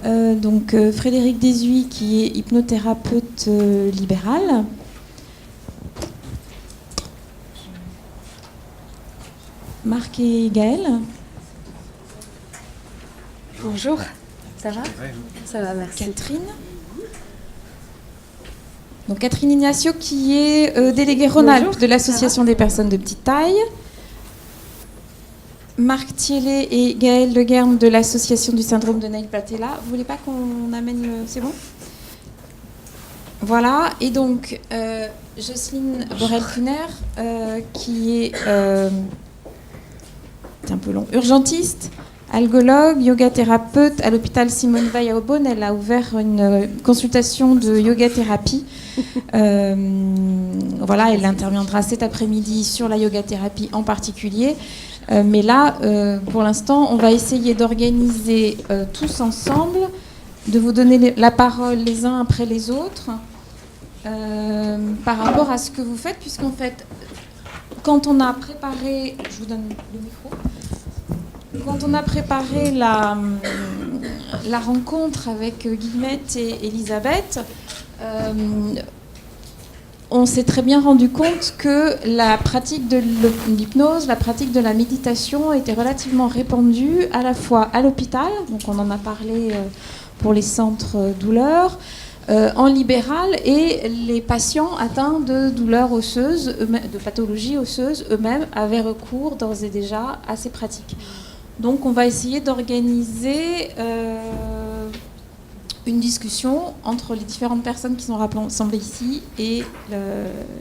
Frédéric Desuy, qui est hypnothérapeute libéral. Marc et Gaël. Bonjour, ça va ? Ça va, merci. Catherine. Donc Catherine Ignacio, qui est déléguée Rhône-Alpes de l'Association des personnes de petite taille. Marc Thiellet et Gaël Leguerne de l'Association du syndrome de Nail-Patella. Vous voulez pas qu'on amène le... C'est bon ? Voilà. Et donc, Jocelyne Borel-Cuner, qui est... c'est un peu long. Urgentiste, algologue, yoga thérapeute à l'hôpital Simone Veil à Aubonne. Elle a ouvert une consultation de yoga thérapie. Voilà, elle interviendra cet après-midi sur la yoga thérapie en particulier. Mais là, pour l'instant, on va essayer d'organiser tous ensemble, de vous donner la parole les uns après les autres par rapport à ce que vous faites, puisqu'en fait, quand on a préparé... Je vous donne le micro. Quand on a préparé la rencontre avec Guillemette et Elisabeth, on s'est très bien rendu compte que la pratique de l'hypnose, la pratique de la méditation était relativement répandue à la fois à l'hôpital, donc on en a parlé pour les centres douleurs, en libéral, et les patients atteints de douleurs osseuses, de pathologies osseuses, eux-mêmes avaient recours d'ores et déjà à ces pratiques. Donc on va essayer d'organiser une discussion entre les différentes personnes qui sont rassemblées ici et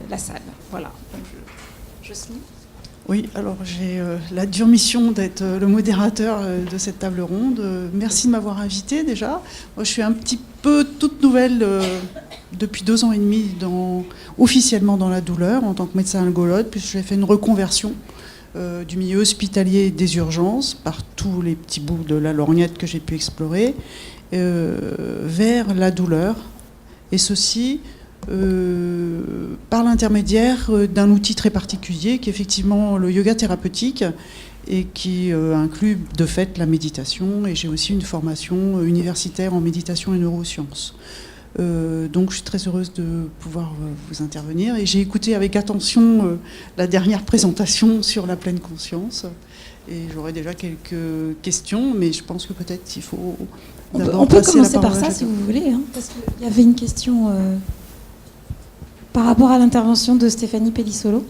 la salle. Voilà. Donc, Jocelyne. Oui, alors j'ai la dure mission d'être le modérateur de cette table ronde. Merci de m'avoir invitée déjà. Moi, je suis un petit peu toute nouvelle depuis 2 ans et demi officiellement dans la douleur en tant que médecin algologue, puisque j'ai fait une reconversion du milieu hospitalier et des urgences par tous les petits bouts de la lorgnette que j'ai pu explorer vers la douleur, et ceci par l'intermédiaire d'un outil très particulier qui est effectivement le yoga thérapeutique et qui inclut de fait la méditation, et j'ai aussi une formation universitaire en méditation et neurosciences. Donc je suis très heureuse de pouvoir vous intervenir, et j'ai écouté avec attention la dernière présentation sur la pleine conscience, et j'aurais déjà quelques questions, mais je pense que peut-être il faut on peut commencer par ça si vous voulez, hein, parce qu'il y avait une question par rapport à l'intervention de Stéphanie Pellissolo.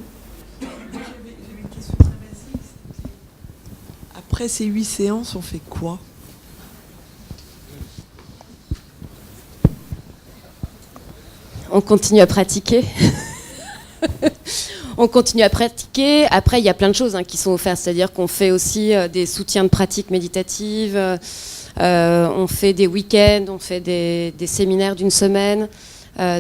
Après ces 8 séances, on fait quoi ? On continue à pratiquer. On continue à pratiquer. Après, il y a plein de choses qui sont offertes. C'est-à-dire qu'on fait aussi des soutiens de pratiques méditatives. On fait des week-ends, on fait des séminaires d'1 semaine.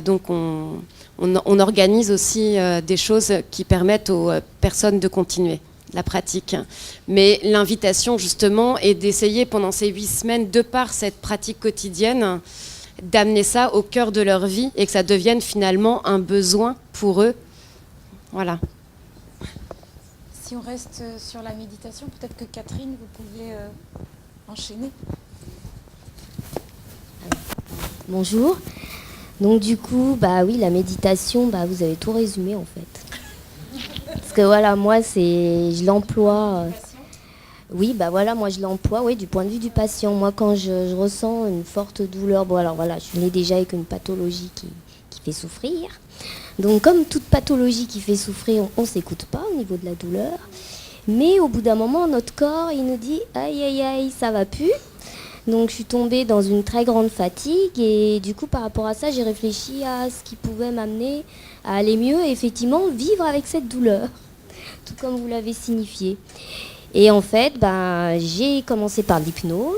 Donc, on organise aussi des choses qui permettent aux personnes de continuer la pratique. Mais l'invitation, justement, est d'essayer pendant ces 8 semaines, de par cette pratique quotidienne, d'amener ça au cœur de leur vie et que ça devienne finalement un besoin pour eux. Voilà. Si on reste sur la méditation, peut-être que Catherine, vous pouviez enchaîner. Bonjour. Donc du coup, oui, la méditation, vous avez tout résumé en fait. Parce que voilà, moi, je l'emploie... Oui, moi je l'emploie du point de vue du patient. Moi, quand je ressens une forte douleur, je venais déjà avec une pathologie qui fait souffrir. Donc comme toute pathologie qui fait souffrir, on ne s'écoute pas au niveau de la douleur. Mais au bout d'un moment, notre corps, il nous dit « aïe, aïe, aïe, ça va plus ». Donc je suis tombée dans une très grande fatigue, et du coup par rapport à ça, j'ai réfléchi à ce qui pouvait m'amener à aller mieux et effectivement vivre avec cette douleur, tout comme vous l'avez signifié. Et en fait, j'ai commencé par l'hypnose,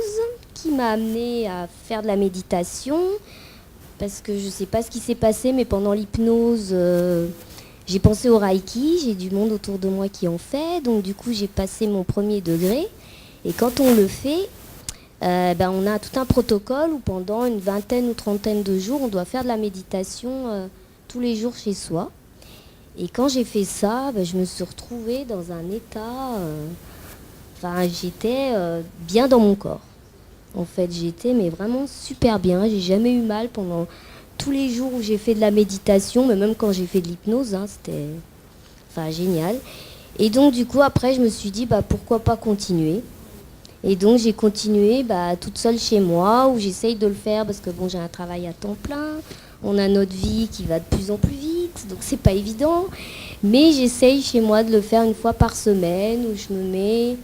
qui m'a amenée à faire de la méditation, parce que je ne sais pas ce qui s'est passé, mais pendant l'hypnose, j'ai pensé au Reiki, j'ai du monde autour de moi qui en fait, donc du coup j'ai passé mon 1er degré, et quand on le fait, on a tout un protocole où pendant une 20aine ou 30aine de jours, on doit faire de la méditation tous les jours chez soi. Et quand j'ai fait ça, je me suis retrouvée dans un état... j'étais bien dans mon corps. En fait, j'étais mais vraiment super bien. J'ai jamais eu mal pendant tous les jours où j'ai fait de la méditation, mais même quand j'ai fait de l'hypnose, hein, c'était génial. Et donc du coup après je me suis dit pourquoi pas continuer. Et donc j'ai continué toute seule chez moi, où j'essaye de le faire parce que bon, j'ai un travail à temps plein, on a notre vie qui va de plus en plus vite, donc c'est pas évident. Mais j'essaye chez moi de le faire une fois par semaine, où je me mets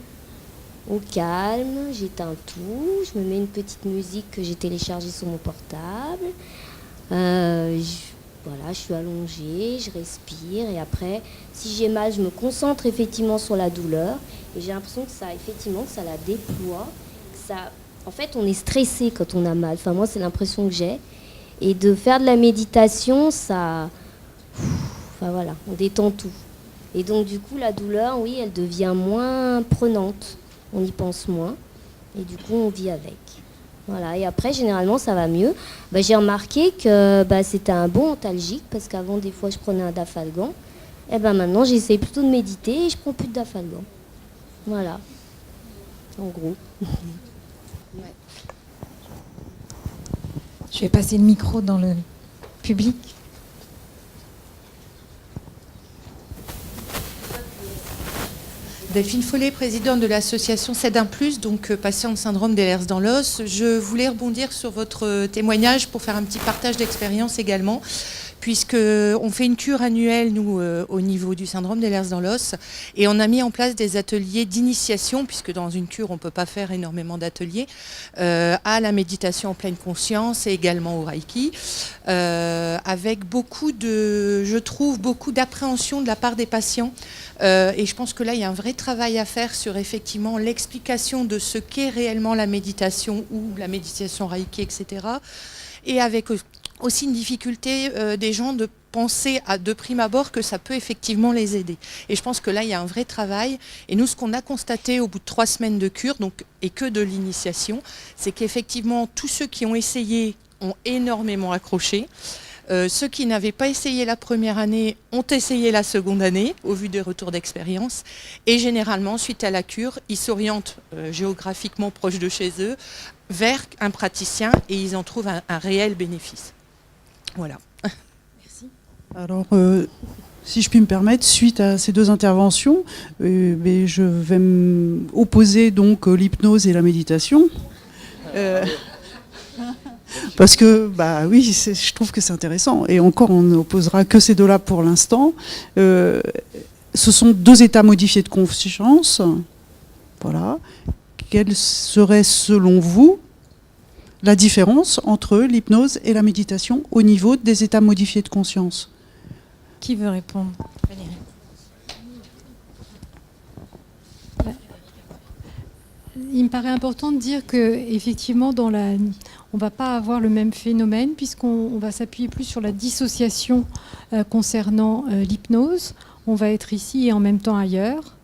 au calme, j'éteins tout, je me mets une petite musique que j'ai téléchargée sur mon portable. Voilà, je suis allongée, je respire et après, si j'ai mal, je me concentre effectivement sur la douleur et j'ai l'impression que ça la déploie. En fait, on est stressé quand on a mal. Enfin, moi, c'est l'impression que j'ai. Et de faire de la méditation, voilà, on détend tout. Et donc, du coup, la douleur, oui, elle devient moins prenante. On y pense moins et du coup, on vit avec. Voilà, et après, généralement, ça va mieux. J'ai remarqué que c'était un bon antalgique, parce qu'avant, des fois, je prenais un dafalgan. Et maintenant, j'essaye plutôt de méditer et je prends plus de dafalgan. Voilà, en gros. Ouais. Je vais passer le micro dans le public. Delphine Follet, présidente de l'association CED1+, donc patient de syndrome d'Ehlers dans l'os. Je voulais rebondir sur votre témoignage pour faire un petit partage d'expérience également, puisqu'on fait une cure annuelle, nous, au niveau du syndrome d'Ehlers dans l'os, et on a mis en place des ateliers d'initiation, puisque dans une cure, on ne peut pas faire énormément d'ateliers, à la méditation en pleine conscience et également au Reiki, avec beaucoup d'appréhension de la part des patients. Et je pense que là, il y a un vrai travail à faire sur effectivement l'explication de ce qu'est réellement la méditation ou la méditation Reiki, etc. Et avec aussi une difficulté des gens de penser de prime abord que ça peut effectivement les aider. Et je pense que là, il y a un vrai travail. Et nous, ce qu'on a constaté au bout de 3 semaines de cure, et que de l'initiation, c'est qu'effectivement, tous ceux qui ont essayé ont énormément accroché. Ceux qui n'avaient pas essayé la première année ont essayé la seconde année, au vu des retours d'expérience. Et généralement, suite à la cure, ils s'orientent géographiquement proche de chez eux vers un praticien et ils en trouvent un réel bénéfice. Voilà. Merci. Alors, si je puis me permettre, suite à ces 2 interventions, je vais opposer donc l'hypnose et la méditation. Parce que, oui, je trouve que c'est intéressant. Et encore, on n'opposera que ces 2-là pour l'instant. Ce sont 2 états modifiés de conscience. Voilà. Quelle serait, selon vous, la différence entre l'hypnose et la méditation au niveau des états modifiés de conscience? Qui veut répondre? Valérie. Il me paraît important de dire qu'effectivement, on ne va pas avoir le même phénomène puisqu'on va s'appuyer plus sur la dissociation concernant l'hypnose. On va être ici et en même temps ailleurs.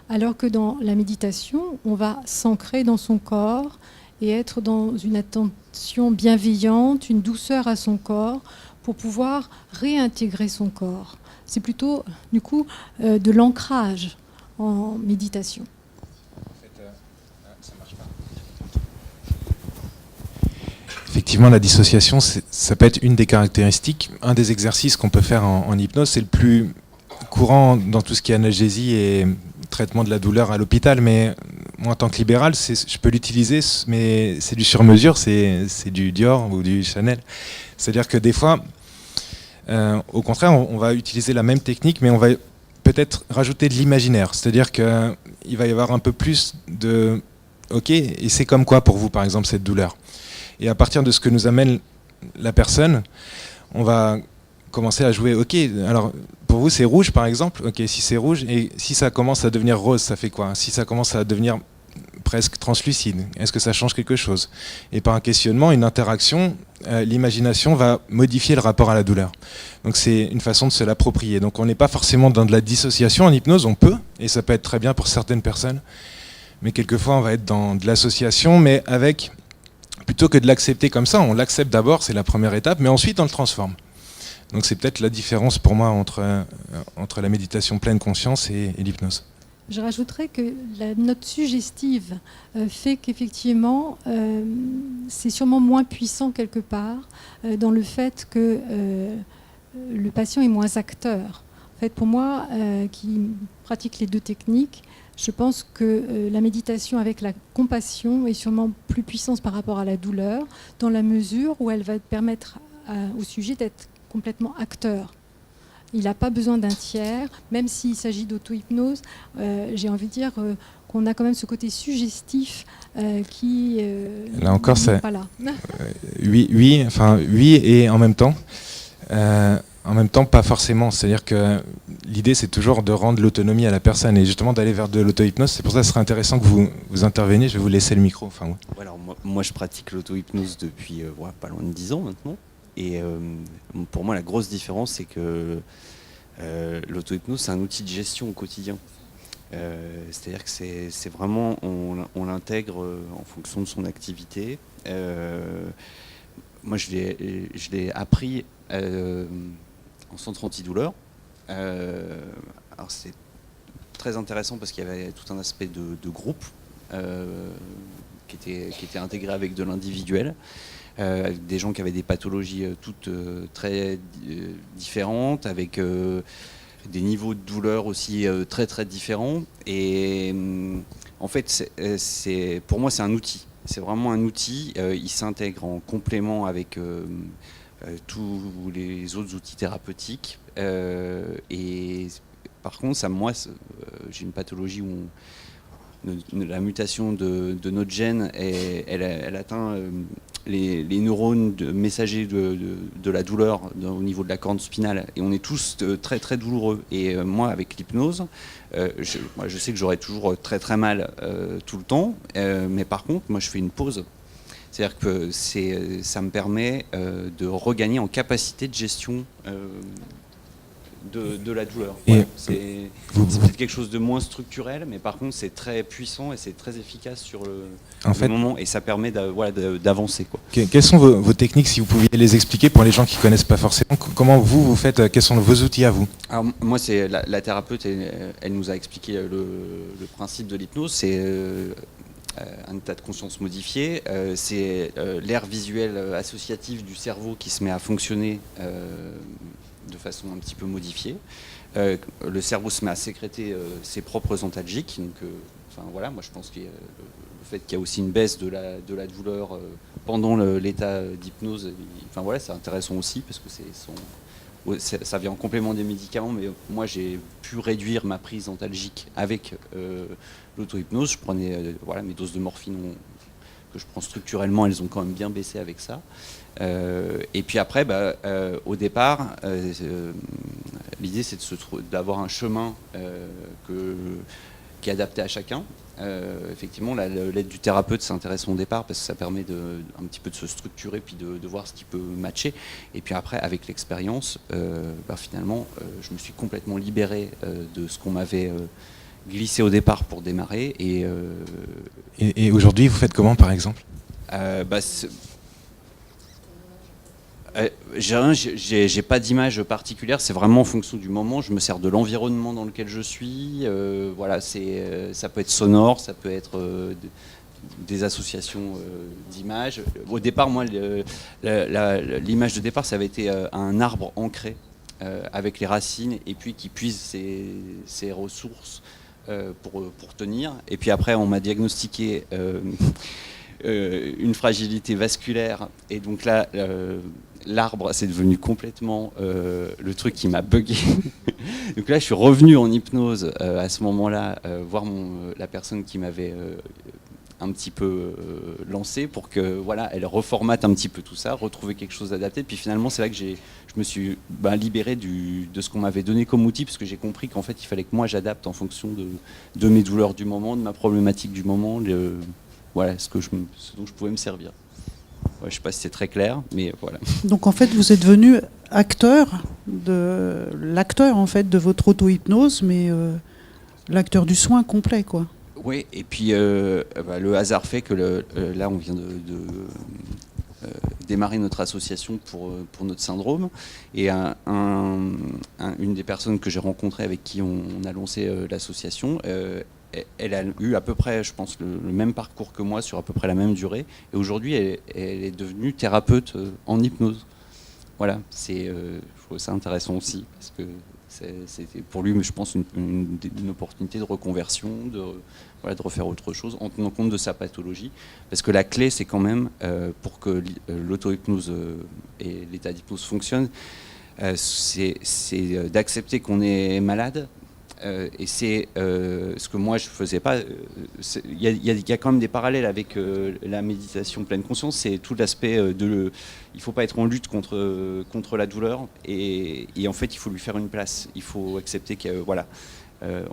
Alors que dans la méditation, on va s'ancrer dans son corps et être dans une attention bienveillante, une douceur à son corps pour pouvoir réintégrer son corps. C'est plutôt, du coup, de l'ancrage en méditation. Effectivement, la dissociation, ça peut être une des caractéristiques. Un des exercices qu'on peut faire en hypnose, c'est le plus courant dans tout ce qui est analgésie et traitement de la douleur à l'hôpital. Mais moi, en tant que libéral, je peux l'utiliser, mais c'est du sur-mesure, c'est du Dior ou du Chanel. C'est-à-dire que des fois, au contraire, on va utiliser la même technique, mais on va peut-être rajouter de l'imaginaire. C'est-à-dire qu'il va y avoir un peu plus de... Ok, et c'est comme quoi pour vous, par exemple, cette douleur ? Et à partir de ce que nous amène la personne, on va commencer à jouer. Ok, alors pour vous c'est rouge par exemple. Ok, si c'est rouge, et si ça commence à devenir rose, ça fait quoi? Si ça commence à devenir presque translucide, est-ce que ça change quelque chose? Et par un questionnement, une interaction, l'imagination va modifier le rapport à la douleur. Donc c'est une façon de se l'approprier. Donc on n'est pas forcément dans de la dissociation en hypnose, on peut, et ça peut être très bien pour certaines personnes. Mais quelquefois on va être dans de l'association, mais avec... Plutôt que de l'accepter comme ça, on l'accepte d'abord, c'est la première étape, mais ensuite on le transforme. Donc c'est peut-être la différence pour moi entre la méditation pleine conscience et l'hypnose. Je rajouterais que la note suggestive fait qu'effectivement, c'est sûrement moins puissant quelque part dans le fait que le patient est moins acteur. En fait, pour moi, qui pratique les deux techniques, je pense que la méditation avec la compassion est sûrement plus puissante par rapport à la douleur, dans la mesure où elle va permettre au sujet d'être complètement acteur. Il n'a pas besoin d'un tiers, même s'il s'agit d'auto-hypnose. J'ai envie de dire qu'on a quand même ce côté suggestif qui là encore, n'est pas là. Oui, et en même temps. En même temps, pas forcément. C'est-à-dire que l'idée, c'est toujours de rendre l'autonomie à la personne et justement d'aller vers de l'auto-hypnose. C'est pour ça que ce serait intéressant que vous interveniez. Je vais vous laisser le micro. Enfin, ouais. Alors, moi, je pratique l'auto-hypnose depuis pas loin de 10 ans maintenant. Et pour moi, la grosse différence, c'est que l'auto-hypnose, c'est un outil de gestion au quotidien. C'est-à-dire que c'est vraiment, on l'intègre en fonction de son activité. Moi, je l'ai appris en centre antidouleur. Alors, c'est très intéressant parce qu'il y avait tout un aspect de groupe qui était intégré avec de l'individuel. Avec des gens qui avaient des pathologies toutes très différentes, avec des niveaux de douleur aussi très très différents. Et en fait, pour moi, c'est un outil. C'est vraiment un outil. Il s'intègre en complément avec tous les autres outils thérapeutiques. Et par contre, moi, j'ai une pathologie où la mutation de notre gène, elle atteint les neurones messagers de la douleur au niveau de la corne spinale. Et on est tous très très douloureux. Et moi, avec l'hypnose, je sais que j'aurai toujours très très mal tout le temps. Mais par contre, moi, je fais une pause. C'est-à-dire que ça me permet de regagner en capacité de gestion de la douleur. Voilà. C'est peut-être quelque chose de moins structurel, mais par contre c'est très puissant et c'est très efficace sur le moment, et ça permet d'avancer, quoi. Quelles sont vos techniques, si vous pouviez les expliquer pour les gens qui ne connaissent pas forcément? Comment vous faites? Quels sont vos outils à vous? Alors, moi, c'est la thérapeute, elle nous a expliqué le principe de l'hypnose. C'est un état de conscience modifié. C'est l'aire visuelle associative du cerveau qui se met à fonctionner de façon un petit peu modifiée. Le cerveau se met à sécréter ses propres antalgiques. Donc, voilà, moi je pense que le fait qu'il y a aussi une baisse de la douleur pendant l'état d'hypnose, voilà, c'est intéressant aussi parce que ça vient en complément des médicaments, mais moi j'ai pu réduire ma prise antalgique avec l'auto-hypnose. Je prenais mes doses de morphine que je prends structurellement, elles ont quand même bien baissé avec ça. Et puis après, au départ, l'idée c'est d'avoir un chemin qui est adapté à chacun. Effectivement, l'aide du thérapeute, c'est intéressant au départ parce que ça permet un petit peu de se structurer puis de voir ce qui peut matcher. Et puis après, avec l'expérience, finalement, je me suis complètement libéré de ce qu'on m'avait glissé au départ pour démarrer. Et aujourd'hui, vous faites comment, par exemple? J'ai pas d'image particulière, c'est vraiment en fonction du moment. Je me sers de l'environnement dans lequel je suis. Ça peut être sonore, ça peut être des associations d'images. Au départ, moi, l'image de départ, ça avait été un arbre ancré avec les racines et puis qui puise ses ressources pour tenir. Et puis après, on m'a diagnostiqué une fragilité vasculaire. Et donc là, l'arbre, c'est devenu complètement le truc qui m'a bugué. Donc là, je suis revenu en hypnose à ce moment-là, voir la personne qui m'avait un petit peu lancé pour que elle reformate un petit peu tout ça, retrouver quelque chose d'adapté. Puis finalement, c'est là que je me suis libéré de ce qu'on m'avait donné comme outil, parce que j'ai compris qu'en fait, il fallait que moi j'adapte en fonction de mes douleurs du moment, de ma problématique du moment, ce dont je pouvais me servir. Je ne sais pas si c'est très clair, mais voilà. Donc en fait, vous êtes devenu l'acteur en fait de votre auto-hypnose, mais l'acteur du soin complet, quoi. Oui, et puis le hasard fait que là, on vient démarré notre association pour notre syndrome. Et une des personnes que j'ai rencontrées avec qui on a lancé l'association, elle a eu à peu près, je pense, le même parcours que moi sur à peu près la même durée. Et aujourd'hui, elle est devenue thérapeute en hypnose. Voilà, je trouve ça intéressant aussi, parce que c'était pour lui, je pense, une opportunité de reconversion, de refaire autre chose en tenant compte de sa pathologie. Parce que la clé, c'est quand même, pour que l'auto-hypnose et l'état d'hypnose fonctionnent, c'est d'accepter qu'on est malade. Et c'est ce que moi je faisais pas. Il y a quand même des parallèles avec la méditation pleine conscience. C'est tout l'aspect il faut pas être en lutte contre la douleur et en fait il faut lui faire une place. Il faut accepter que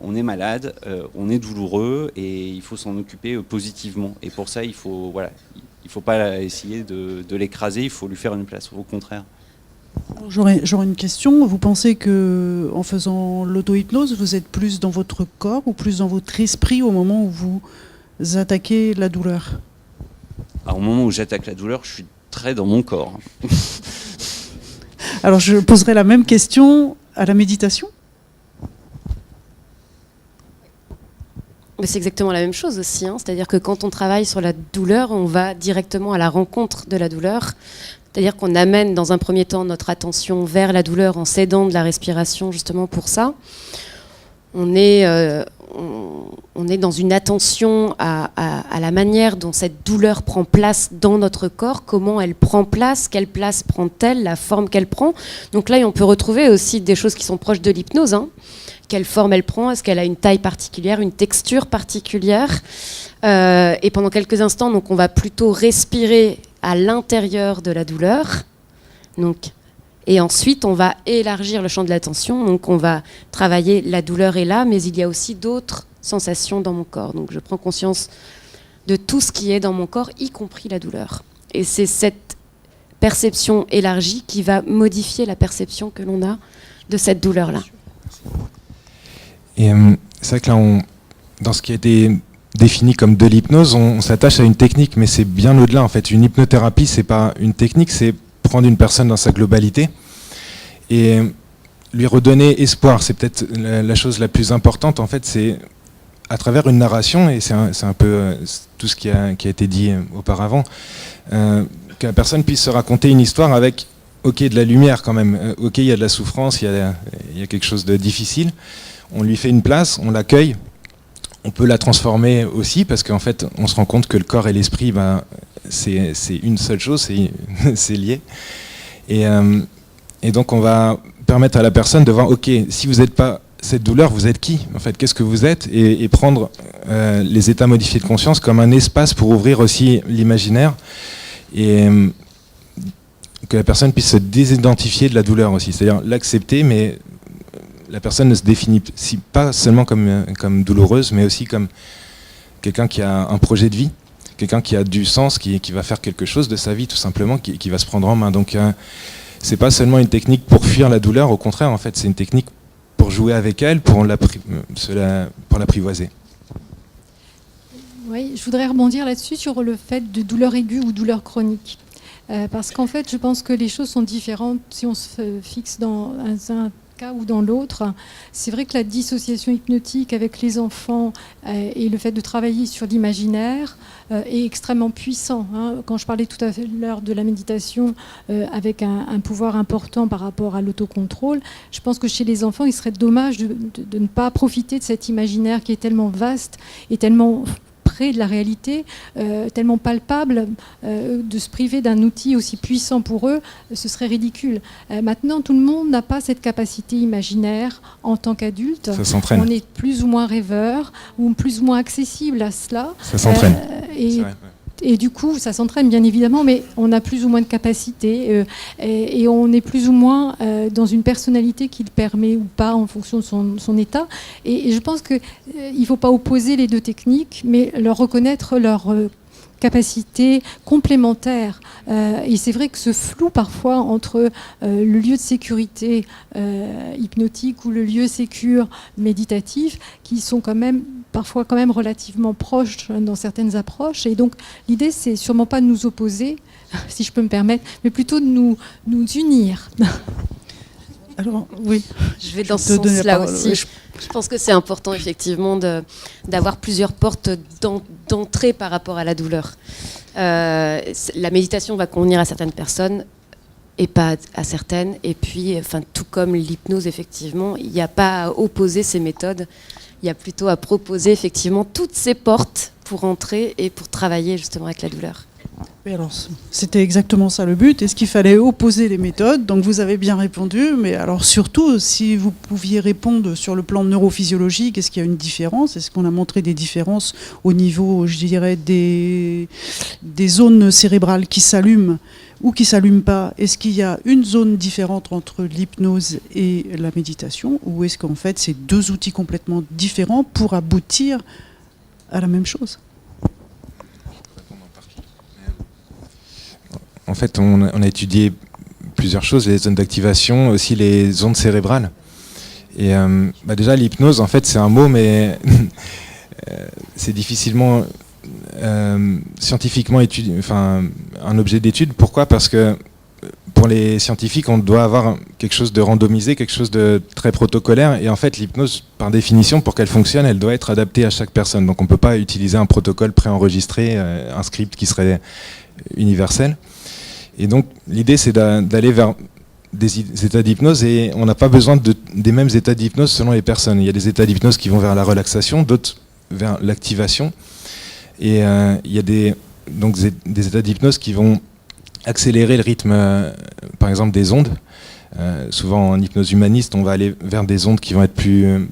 on est malade, on est douloureux et il faut s'en occuper positivement. Et pour ça il faut pas essayer de l'écraser. Il faut lui faire une place. Au contraire. J'aurais une question. Vous pensez que en faisant l'auto-hypnose, vous êtes plus dans votre corps ou plus dans votre esprit au moment où vous attaquez la douleur? Alors, au moment où j'attaque la douleur, je suis très dans mon corps. Alors je poserai la même question à la méditation. Mais c'est exactement la même chose aussi, hein. C'est-à-dire que quand on travaille sur la douleur, on va directement à la rencontre de la douleur. C'est-à-dire qu'on amène dans un premier temps notre attention vers la douleur en s'aidant de la respiration justement pour ça. On est dans une attention à la manière dont cette douleur prend place dans notre corps, comment elle prend place, quelle place prend-elle, la forme qu'elle prend. Donc là, on peut retrouver aussi des choses qui sont proches de l'hypnose, hein. Quelle forme elle prend, est-ce qu'elle a une taille particulière, une texture particulière. Et pendant quelques instants, donc, on va plutôt respirer à l'intérieur de la douleur. Donc, et ensuite, on va élargir le champ de l'attention. Donc, on va travailler la douleur est là, mais il y a aussi d'autres sensations dans mon corps. Donc, je prends conscience de tout ce qui est dans mon corps, y compris la douleur. Et c'est cette perception élargie qui va modifier la perception que l'on a de cette douleur-là. Et c'est vrai que là, dans ce qui a été défini comme de l'hypnose, on s'attache à une technique, mais c'est bien au-delà en fait. Une hypnothérapie, c'est pas une technique, c'est prendre une personne dans sa globalité et lui redonner espoir. C'est peut-être la chose la plus importante en fait, c'est à travers une narration, et c'est un peu tout ce qui a été dit auparavant, que la personne puisse se raconter une histoire avec de la lumière quand même, il y a de la souffrance, il y a quelque chose de difficile, on lui fait une place, on l'accueille. On peut la transformer aussi parce qu'en fait, on se rend compte que le corps et l'esprit, c'est une seule chose, c'est lié. Et donc, on va permettre à la personne de voir, si vous n'êtes pas cette douleur, vous êtes qui? En fait, qu'est-ce que vous êtes? Et prendre les états modifiés de conscience comme un espace pour ouvrir aussi l'imaginaire et que la personne puisse se désidentifier de la douleur aussi, c'est-à-dire l'accepter, mais la personne ne se définit pas seulement comme douloureuse, mais aussi comme quelqu'un qui a un projet de vie, quelqu'un qui a du sens, qui va faire quelque chose de sa vie tout simplement, qui va se prendre en main. Donc c'est pas seulement une technique pour fuir la douleur, au contraire en fait c'est une technique pour jouer avec elle, pour l'apprivoiser. Oui, je voudrais rebondir là-dessus sur le fait de douleur aiguë ou douleur chronique. Parce qu'en fait, je pense que les choses sont différentes si on se fixe dans un cas ou dans l'autre. C'est vrai que la dissociation hypnotique avec les enfants et le fait de travailler sur l'imaginaire est extrêmement puissant. Hein. Quand je parlais tout à l'heure de la méditation avec un pouvoir important par rapport à l'autocontrôle, je pense que chez les enfants, il serait dommage de ne pas profiter de cet imaginaire qui est tellement vaste et tellement près de la réalité, tellement palpable, de se priver d'un outil aussi puissant pour eux, ce serait ridicule. Maintenant, tout le monde n'a pas cette capacité imaginaire en tant qu'adulte. Ça s'entraîne. On est plus ou moins rêveur ou plus ou moins accessible à cela. Ça s'entraîne. Et du coup, ça s'entraîne bien évidemment, mais on a plus ou moins de capacité et on est plus ou moins dans une personnalité qui le permet ou pas en fonction de son état. Et je pense qu'il ne faut pas opposer les deux techniques, mais leur reconnaître leur capacité complémentaire. Et c'est vrai que ce flou parfois entre le lieu de sécurité hypnotique ou le lieu sécure méditatif, qui sont quand même parfois quand même relativement proches dans certaines approches. Et donc l'idée, c'est sûrement pas de nous opposer, si je peux me permettre, mais plutôt de nous unir. Alors, oui. Je vais dans ce sens-là aussi. Je pense que c'est important, effectivement, d'avoir plusieurs portes d'entrée par rapport à la douleur. La méditation va convenir à certaines personnes et pas à certaines. Et puis, enfin, tout comme l'hypnose, effectivement, il n'y a pas à opposer ces méthodes. Il y a plutôt à proposer, effectivement, toutes ces portes pour entrer et pour travailler, justement, avec la douleur. Oui, alors, c'était exactement ça le but. Est-ce qu'il fallait opposer les méthodes? Donc vous avez bien répondu, mais alors surtout, si vous pouviez répondre sur le plan neurophysiologique, est-ce qu'il y a une différence? Est-ce qu'on a montré des différences au niveau, je dirais, des zones cérébrales qui s'allument ou qui ne s'allument pas? Est-ce qu'il y a une zone différente entre l'hypnose et la méditation? Ou est-ce qu'en fait, c'est deux outils complètement différents pour aboutir à la même chose? En fait, on a étudié plusieurs choses, les zones d'activation, aussi les ondes cérébrales. Et déjà, l'hypnose, en fait, c'est un mot, mais c'est difficilement scientifiquement étudié, enfin, un objet d'étude. Pourquoi? Parce que pour les scientifiques, on doit avoir quelque chose de randomisé, quelque chose de très protocolaire. Et en fait, l'hypnose, par définition, pour qu'elle fonctionne, elle doit être adaptée à chaque personne. Donc on ne peut pas utiliser un protocole préenregistré, un script qui serait universel. Et donc l'idée, c'est d'aller vers des états d'hypnose, et on n'a pas besoin des mêmes états d'hypnose selon les personnes. Il y a des états d'hypnose qui vont vers la relaxation, d'autres vers l'activation. Et il y a des états d'hypnose qui vont accélérer le rythme, par exemple des ondes. Souvent en hypnose humaniste, on va aller vers des ondes qui vont être plus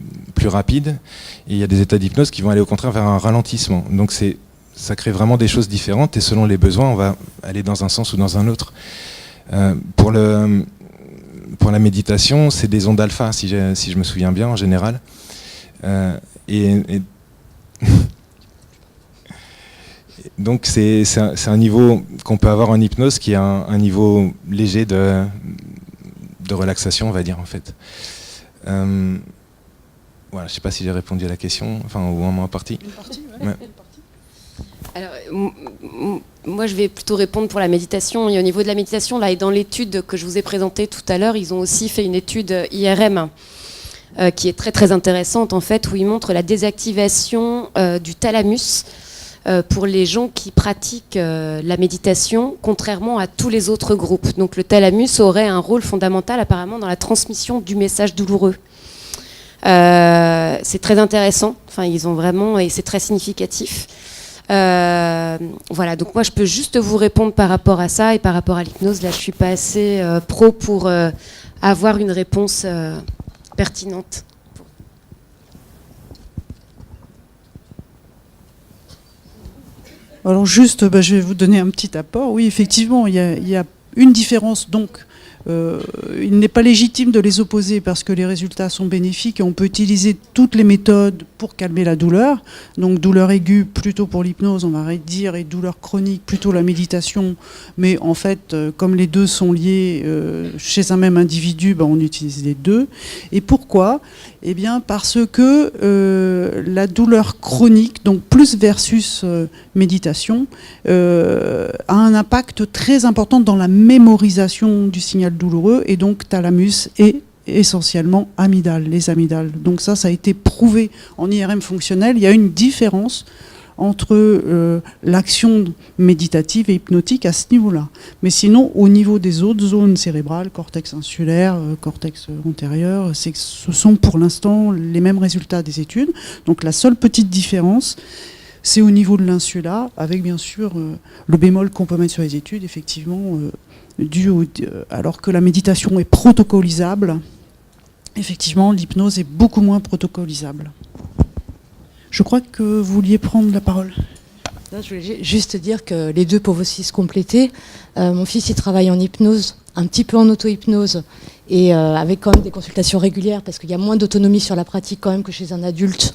rapides. Et il y a des états d'hypnose qui vont aller au contraire vers un ralentissement. Donc ça crée vraiment des choses différentes, et selon les besoins, on va aller dans un sens ou dans un autre. Pour la méditation, c'est des ondes alpha, si je me souviens bien, en général. Donc c'est un niveau qu'on peut avoir en hypnose, qui est un niveau léger de relaxation, on va dire, en fait. Voilà, je ne sais pas si j'ai répondu à la question, enfin, ou en moins partie. Une partie, ouais. Alors, moi, je vais plutôt répondre pour la méditation. Et au niveau de la méditation, là, et dans l'étude que je vous ai présentée tout à l'heure, ils ont aussi fait une étude IRM qui est très très intéressante, en fait, où ils montrent la désactivation du thalamus pour les gens qui pratiquent la méditation, contrairement à tous les autres groupes. Donc le thalamus aurait un rôle fondamental apparemment dans la transmission du message douloureux. C'est très intéressant, enfin, ils ont vraiment, et c'est très significatif. Voilà, donc moi je peux juste vous répondre par rapport à ça, et par rapport à l'hypnose, là je suis pas assez pro pour avoir une réponse pertinente. Alors juste, je vais vous donner un petit apport. Oui, effectivement, il y a une différence. Donc, il n'est pas légitime de les opposer parce que les résultats sont bénéfiques et on peut utiliser toutes les méthodes pour calmer la douleur. Donc douleur aiguë plutôt pour l'hypnose, on va dire, et douleur chronique plutôt la méditation. Mais en fait, comme les deux sont liés chez un même individu, on utilise les deux. Et pourquoi ? Eh bien parce que la douleur chronique, donc plus versus méditation, a un impact très important dans la mémorisation du signal douloureux, et donc thalamus et essentiellement amygdale, les amygdales. Donc ça a été prouvé en IRM fonctionnel. Il y a une différence entre l'action méditative et hypnotique à ce niveau-là. Mais sinon, au niveau des autres zones cérébrales, cortex insulaire, cortex antérieur, ce sont pour l'instant les mêmes résultats des études. Donc la seule petite différence, c'est au niveau de l'insula, avec bien sûr le bémol qu'on peut mettre sur les études, effectivement, alors que la méditation est protocolisable, effectivement, l'hypnose est beaucoup moins protocolisable. Je crois que vous vouliez prendre la parole. Je voulais juste dire que les deux peuvent aussi se compléter. Mon fils, il travaille en hypnose, un petit peu en auto-hypnose, et avec quand même des consultations régulières, parce qu'il y a moins d'autonomie sur la pratique quand même que chez un adulte.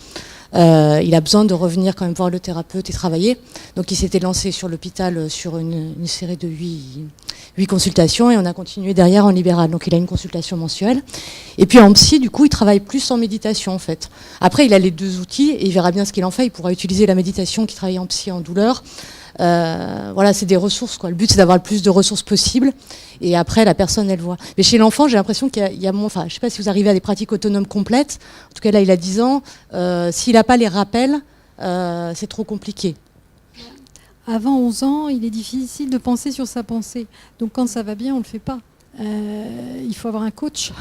il a besoin de revenir quand même voir le thérapeute et travailler. Donc il s'était lancé sur l'hôpital sur une série de 8 consultations et on a continué derrière en libéral. Donc il a une consultation mensuelle. Et puis en psy, du coup, il travaille plus en méditation en fait. Après, il a les 2 outils et il verra bien ce qu'il en fait. Il pourra utiliser la méditation qui travaille en psy en douleur. Voilà, c'est des ressources, quoi. Le but, c'est d'avoir le plus de ressources possible. Et après, la personne, elle voit. Mais chez l'enfant, j'ai l'impression qu'il y a enfin, je sais pas si vous arrivez à des pratiques autonomes complètes. En tout cas, là, il a 10 ans. S'il n'a pas les rappels, c'est trop compliqué. Avant 11 ans, il est difficile de penser sur sa pensée. Donc quand ça va bien, on ne le fait pas. Il faut avoir un coach.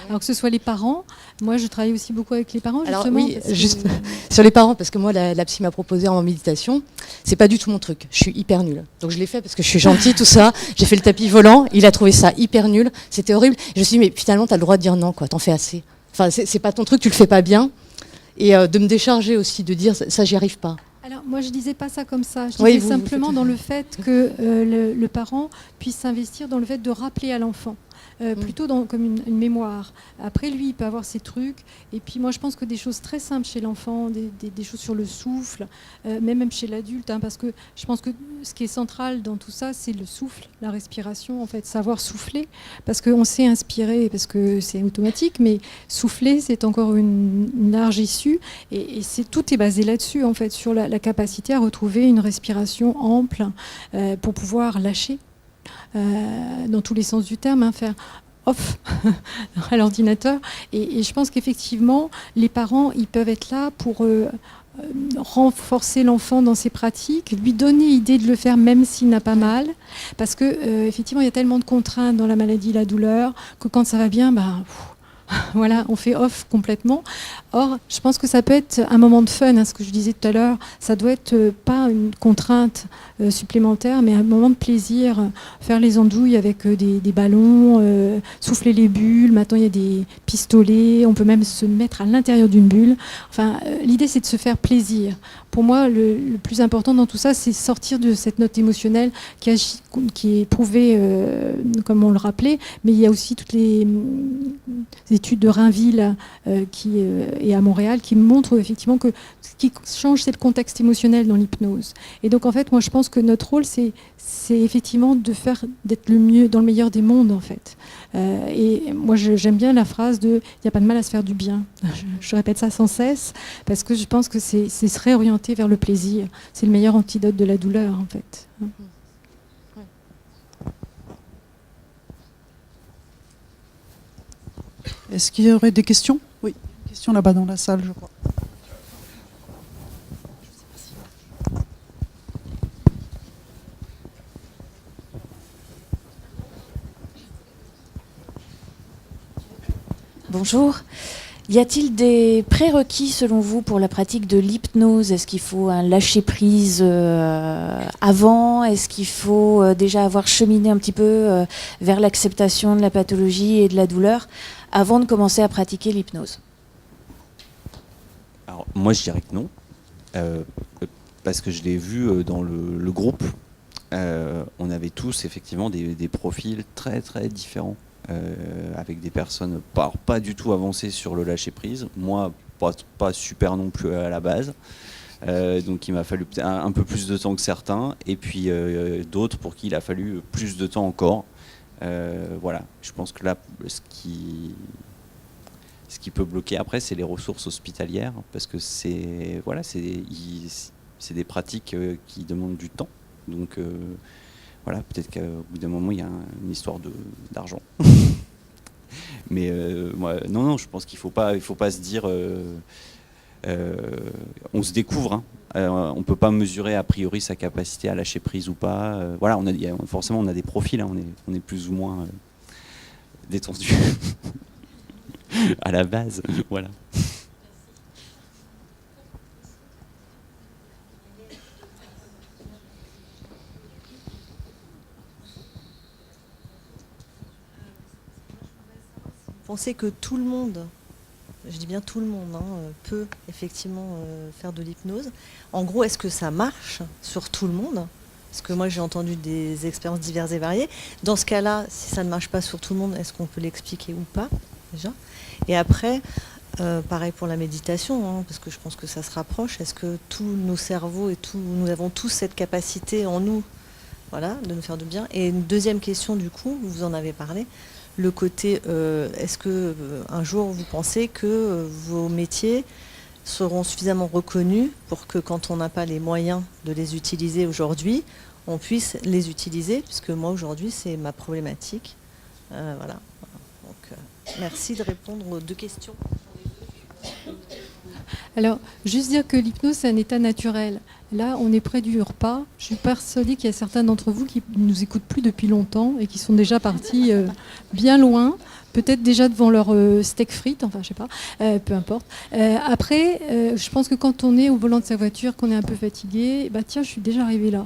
Alors que ce soit les parents. Moi, je travaille aussi beaucoup avec les parents, justement. Alors oui, juste sur les parents, parce que moi, la psy m'a proposé en méditation. C'est pas du tout mon truc. Je suis hyper nulle. Donc je l'ai fait parce que je suis gentille, tout ça. J'ai fait le tapis volant. Il a trouvé ça hyper nul. C'était horrible. Je me suis dit, mais finalement, t'as le droit de dire non, quoi. T'en fais assez. Enfin, c'est pas ton truc, tu le fais pas bien. Et de me décharger aussi, de dire, ça, j'y arrive pas. Alors, moi, je ne disais pas ça comme ça. Je Oui, disais simplement dans le fait que le parent puisse s'investir dans le fait de rappeler à l'enfant. Plutôt comme une mémoire. Après, lui, il peut avoir ses trucs. Et puis, moi, je pense que des choses très simples chez l'enfant, des choses sur le souffle, mais même chez l'adulte, hein, parce que je pense que ce qui est central dans tout ça, c'est le souffle, la respiration, en fait, savoir souffler, parce qu'on sait inspirer, parce que c'est automatique, mais souffler, c'est encore une large issue, et tout est basé là-dessus, en fait, sur la capacité à retrouver une respiration ample pour pouvoir lâcher. Dans tous les sens du terme, hein, faire off à l'ordinateur. Et je pense qu'effectivement, les parents, ils peuvent être là pour renforcer l'enfant dans ses pratiques, lui donner idée de le faire même s'il n'a pas mal. Parce que effectivement, il y a tellement de contraintes dans la maladie, la douleur, que quand ça va bien, voilà, on fait off complètement. Or, je pense que ça peut être un moment de fun, hein, ce que je disais tout à l'heure. Ça doit être pas une contrainte supplémentaire, mais un moment de plaisir. Faire les andouilles avec des ballons, souffler les bulles. Maintenant, il y a des pistolets. On peut même se mettre à l'intérieur d'une bulle. Enfin, l'idée, c'est de se faire plaisir. Pour moi, le plus important dans tout ça, c'est sortir de cette note émotionnelle qui est prouvée, comme on le rappelait, mais il y a aussi toutes les études de Rainville et à Montréal qui montrent effectivement que ce qui change, c'est le contexte émotionnel dans l'hypnose. Et donc, en fait, moi, je pense que notre rôle, c'est effectivement d'être le mieux, dans le meilleur des mondes, en fait. Et moi, j'aime bien la phrase de « il n'y a pas de mal à se faire du bien ». Je répète ça sans cesse, parce que je pense que c'est se réorienter vers le plaisir. C'est le meilleur antidote de la douleur, en fait. Est-ce qu'il y aurait des questions? Oui, une question là-bas dans la salle, je crois. Bonjour. Y a-t-il des prérequis selon vous pour la pratique de l'hypnose? Est-ce qu'il faut un lâcher-prise avant? Est-ce qu'il faut déjà avoir cheminé un petit peu vers l'acceptation de la pathologie et de la douleur avant de commencer à pratiquer l'hypnose? Alors, moi, je dirais que non. Parce que je l'ai vu dans le groupe. On avait tous effectivement des profils très très différents. Avec des personnes pas du tout avancées sur le lâcher-prise. Moi, pas super non plus à la base. Donc il m'a fallu un peu plus de temps que certains. Et puis d'autres pour qui il a fallu plus de temps encore. Voilà, je pense que là, ce qui peut bloquer après, c'est les ressources hospitalières. Parce que c'est des pratiques qui demandent du temps. Donc voilà, peut-être qu'au bout d'un moment, il y a une histoire d'argent. Mais non, je pense qu'il faut pas se dire... on se découvre. On ne peut pas mesurer a priori sa capacité à lâcher prise ou pas. Voilà, forcément, on a des profils. Hein, on est plus ou moins détendu à la base. Voilà. Pensez que tout le monde, je dis bien tout le monde, peut effectivement faire de l'hypnose. En gros, est-ce que ça marche sur tout le monde? Parce que moi, j'ai entendu des expériences diverses et variées. Dans ce cas-là, si ça ne marche pas sur tout le monde, est-ce qu'on peut l'expliquer ou pas, déjà? Et après, pareil pour la méditation, hein, parce que je pense que ça se rapproche. Est-ce que tous nos cerveaux et nous avons tous cette capacité en nous, voilà, de nous faire du bien? Et une deuxième question, du coup, vous en avez parlé, le côté, est-ce que un jour vous pensez que vos métiers seront suffisamment reconnus pour que quand on n'a pas les moyens de les utiliser aujourd'hui, on puisse les utiliser, puisque moi aujourd'hui c'est ma problématique. Voilà. Donc, merci de répondre aux deux questions. Alors, juste dire que l'hypnose, c'est un état naturel. Là, on est près du repas. Je suis persuadée qu'il y a certains d'entre vous qui ne nous écoutent plus depuis longtemps et qui sont déjà partis bien loin, peut-être déjà devant leur steak frites, enfin, je sais pas, peu importe. Après, je pense que quand on est au volant de sa voiture, qu'on est un peu fatigué, bah tiens, je suis déjà arrivée là.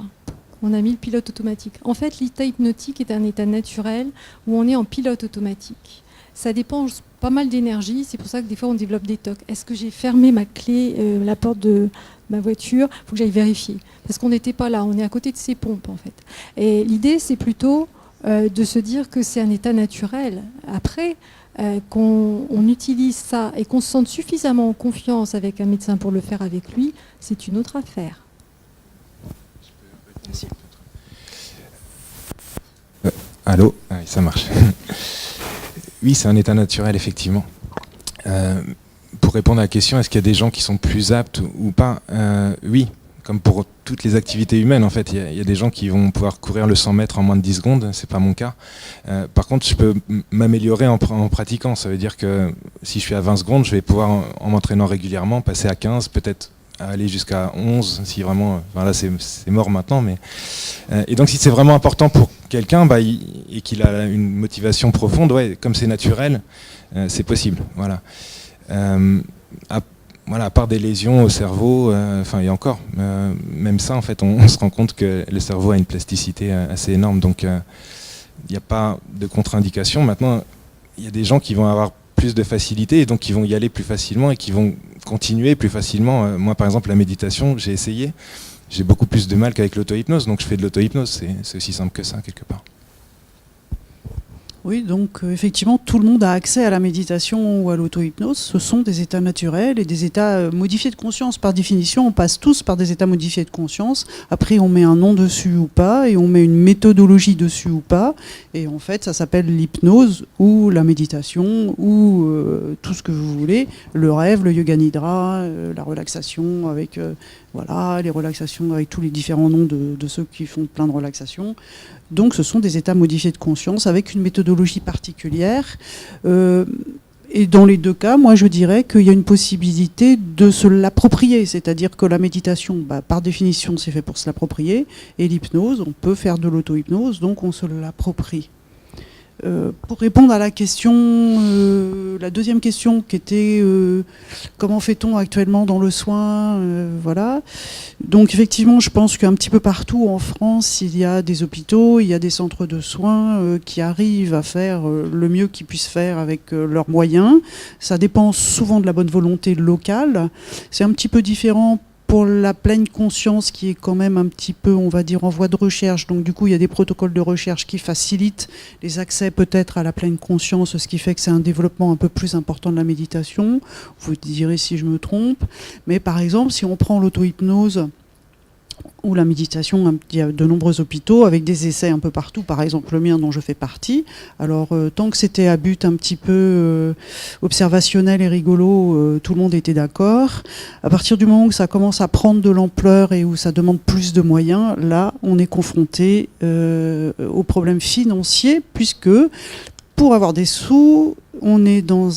On a mis le pilote automatique. En fait, l'état hypnotique est un état naturel où on est en pilote automatique. Ça dépense pas mal d'énergie, c'est pour ça que des fois on développe des tocs. Est-ce que j'ai fermé ma clé, la porte de ma voiture? Il faut que j'aille vérifier. Parce qu'on n'était pas là, on est à côté de ces pompes en fait. Et l'idée c'est plutôt de se dire que c'est un état naturel. Après, qu'on utilise ça et qu'on se sente suffisamment en confiance avec un médecin pour le faire avec lui, c'est une autre affaire. Allô? Ah oui, ça marche. Oui, c'est un état naturel, effectivement. Pour répondre à la question, est-ce qu'il y a des gens qui sont plus aptes ou pas? Oui, comme pour toutes les activités humaines, en fait. Il y a des gens qui vont pouvoir courir le 100 mètres en moins de 10 secondes, c'est pas mon cas. Par contre, je peux m'améliorer en pratiquant. Ça veut dire que si je suis à 20 secondes, je vais pouvoir, en m'entraînant régulièrement, passer à 15, peut-être à aller jusqu'à 11, si vraiment, enfin là c'est mort maintenant, mais et donc si c'est vraiment important pour quelqu'un, et qu'il a une motivation profonde, ouais, comme c'est naturel, c'est possible, voilà. À part des lésions au cerveau, et encore, même ça en fait, on se rend compte que le cerveau a une plasticité assez énorme, donc il n'y a pas de contre-indication. Maintenant, il y a des gens qui vont avoir plus de facilité et donc qui vont y aller plus facilement et qui vont continuer plus facilement. Moi par exemple la méditation, j'ai essayé, j'ai beaucoup plus de mal qu'avec l'auto-hypnose, donc je fais de l'auto-hypnose, c'est aussi simple que ça quelque part. Oui, donc effectivement, tout le monde a accès à la méditation ou à l'auto-hypnose. Ce sont des états naturels et des états modifiés de conscience. Par définition, on passe tous par des états modifiés de conscience. Après, on met un nom dessus ou pas, et on met une méthodologie dessus ou pas. Et en fait, ça s'appelle l'hypnose ou la méditation ou tout ce que vous voulez. Le rêve, le yoga nidra, la relaxation avec les relaxations avec tous les différents noms de ceux qui font plein de relaxations. Donc ce sont des états modifiés de conscience avec une méthodologie particulière. Et dans les deux cas, moi je dirais qu'il y a une possibilité de se l'approprier. C'est-à-dire que la méditation, par définition, c'est fait pour se l'approprier. Et l'hypnose, on peut faire de l'auto-hypnose, donc on se l'approprie. Pour répondre à la question, la deuxième question qui était comment fait-on actuellement dans le soin, voilà. Donc effectivement, je pense qu'un petit peu partout en France, il y a des hôpitaux, il y a des centres de soins qui arrivent à faire le mieux qu'ils puissent faire avec leurs moyens. Ça dépend souvent de la bonne volonté locale. C'est un petit peu différent pour la pleine conscience qui est quand même un petit peu, on va dire, en voie de recherche. Donc du coup, il y a des protocoles de recherche qui facilitent les accès peut-être à la pleine conscience, ce qui fait que c'est un développement un peu plus important de la méditation. Vous direz si je me trompe. Mais par exemple, si on prend l'auto-hypnose ou la méditation, il y a de nombreux hôpitaux avec des essais un peu partout, par exemple le mien dont je fais partie. Alors tant que c'était à but un petit peu observationnel et rigolo, tout le monde était d'accord. À partir du moment où ça commence à prendre de l'ampleur et où ça demande plus de moyens, là on est confronté aux problèmes financiers, puisque pour avoir des sous, on est dans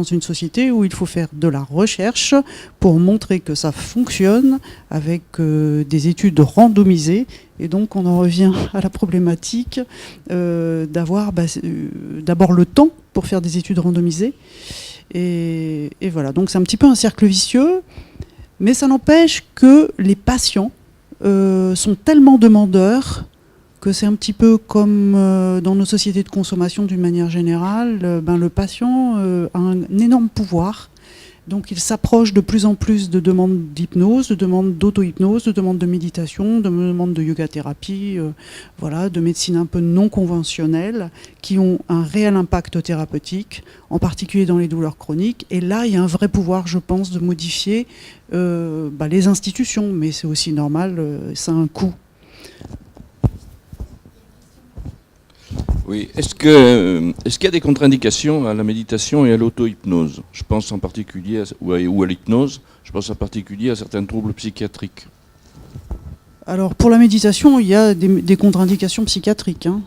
une société où il faut faire de la recherche pour montrer que ça fonctionne avec des études randomisées. Et donc on en revient à la problématique d'avoir d'abord le temps pour faire des études randomisées. Et voilà, donc c'est un petit peu un cercle vicieux, mais ça n'empêche que les patients sont tellement demandeurs que c'est un petit peu comme dans nos sociétés de consommation d'une manière générale, le patient a un énorme pouvoir Donc il s'approche de plus en plus de demandes d'hypnose, de demandes d'auto-hypnose, de demandes de méditation, de demandes de yoga-thérapie, voilà, de médecine un peu non conventionnelle, qui ont un réel impact thérapeutique, en particulier dans les douleurs chroniques. Et là, il y a un vrai pouvoir, je pense, de modifier les institutions, mais c'est aussi normal, ça a un coût. Oui. Est-ce qu'il y a des contre-indications à la méditation et à l'auto-hypnose? Je pense en particulier ou à l'hypnose. Je pense en particulier à certains troubles psychiatriques. Alors pour la méditation, il y a des contre-indications psychiatriques. Hein.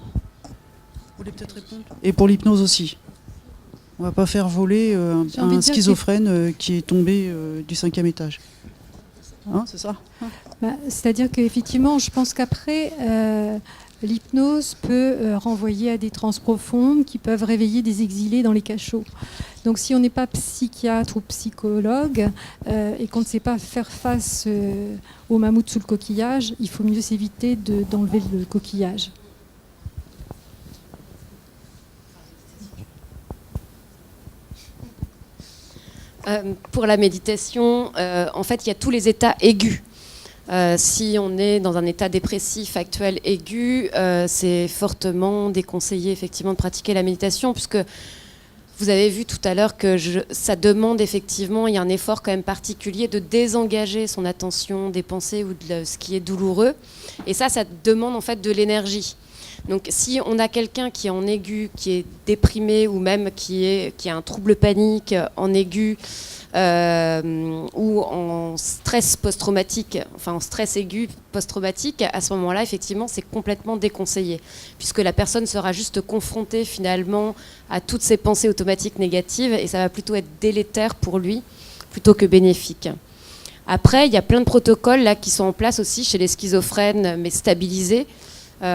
Vous voulez peut-être répondre? Et pour l'hypnose aussi. On ne va pas faire voler un schizophrène qui est tombé du 5e étage. Hein, c'est ça? C'est-à-dire qu'effectivement, je pense qu'après, l'hypnose peut renvoyer à des transes profondes qui peuvent réveiller des exilés dans les cachots. Donc si on n'est pas psychiatre ou psychologue et qu'on ne sait pas faire face au mammouth sous le coquillage, il faut mieux s'éviter d'enlever le coquillage. Pour la méditation, en fait, il y a tous les états aigus. Si on est dans un état dépressif actuel aigu, c'est fortement déconseillé effectivement de pratiquer la méditation, puisque vous avez vu tout à l'heure que ça demande effectivement, il y a un effort quand même particulier de désengager son attention des pensées ou de ce qui est douloureux. Et ça demande en fait de l'énergie. Donc si on a quelqu'un qui est en aigu, qui est déprimé ou même qui a un trouble panique en aigu ou en stress post-traumatique, enfin en stress aigu post-traumatique, à ce moment-là, effectivement, c'est complètement déconseillé, puisque la personne sera juste confrontée finalement à toutes ces pensées automatiques négatives et ça va plutôt être délétère pour lui plutôt que bénéfique. Après, il y a plein de protocoles là qui sont en place aussi chez les schizophrènes, mais stabilisés. Il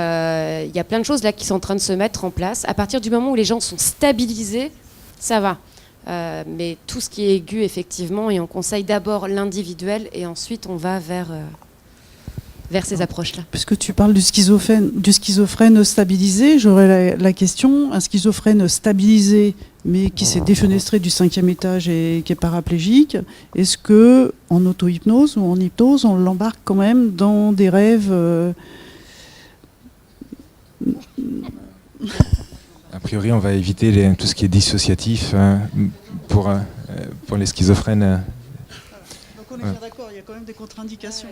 y a plein de choses là qui sont en train de se mettre en place. À partir du moment où les gens sont stabilisés, ça va. Mais tout ce qui est aigu, effectivement, et on conseille d'abord l'individuel et ensuite on va vers ces approches-là. Puisque tu parles du schizophrène stabilisé, j'aurais la question, un schizophrène stabilisé mais qui s'est défenestré du 5e étage et qui est paraplégique, est-ce que en auto-hypnose ou en hypnose, on l'embarque quand même dans des rêves A priori, on va éviter tout ce qui est dissociatif pour les schizophrènes. Donc on est bien d'accord, il y a quand même des contre-indications.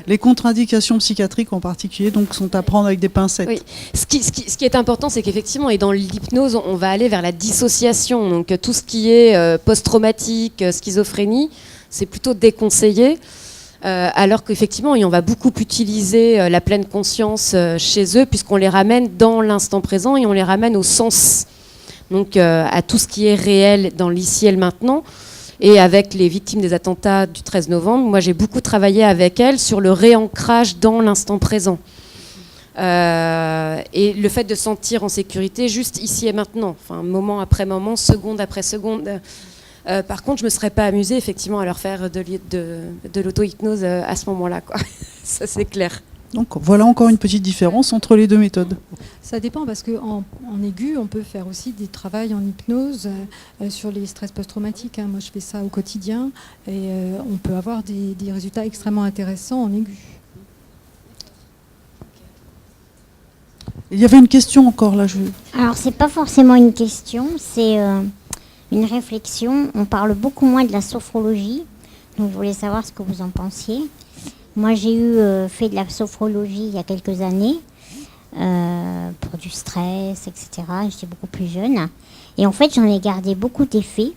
Les contre-indications psychiatriques en particulier donc, sont à prendre avec des pincettes. Oui. Ce qui est important, c'est qu'effectivement, et dans l'hypnose, on va aller vers la dissociation. Donc tout ce qui est post-traumatique, schizophrénie, c'est plutôt déconseillé. Alors qu'effectivement, on va beaucoup utiliser la pleine conscience chez eux, puisqu'on les ramène dans l'instant présent et on les ramène au sens. Donc à tout ce qui est réel dans l'ici et le maintenant. Et avec les victimes des attentats du 13 novembre, moi j'ai beaucoup travaillé avec elles sur le réancrage dans l'instant présent. Et le fait de sentir en sécurité juste ici et maintenant, enfin, moment après moment, seconde après seconde. Par contre, je ne me serais pas amusée effectivement à leur faire de l'auto-hypnose à ce moment-là, quoi. Ça c'est clair. Donc voilà encore une petite différence entre les deux méthodes. Ça dépend parce qu'en aigu, on peut faire aussi des travaux en hypnose sur les stress post-traumatiques. Moi, je fais ça au quotidien et on peut avoir des résultats extrêmement intéressants en aigu. Il y avait une question encore là. Alors, c'est pas forcément une question, c'est une réflexion. On parle beaucoup moins de la sophrologie, donc je voulais savoir ce que vous en pensiez. Moi, j'ai fait de la sophrologie il y a quelques années pour du stress, etc. J'étais beaucoup plus jeune. Et en fait, j'en ai gardé beaucoup d'effets.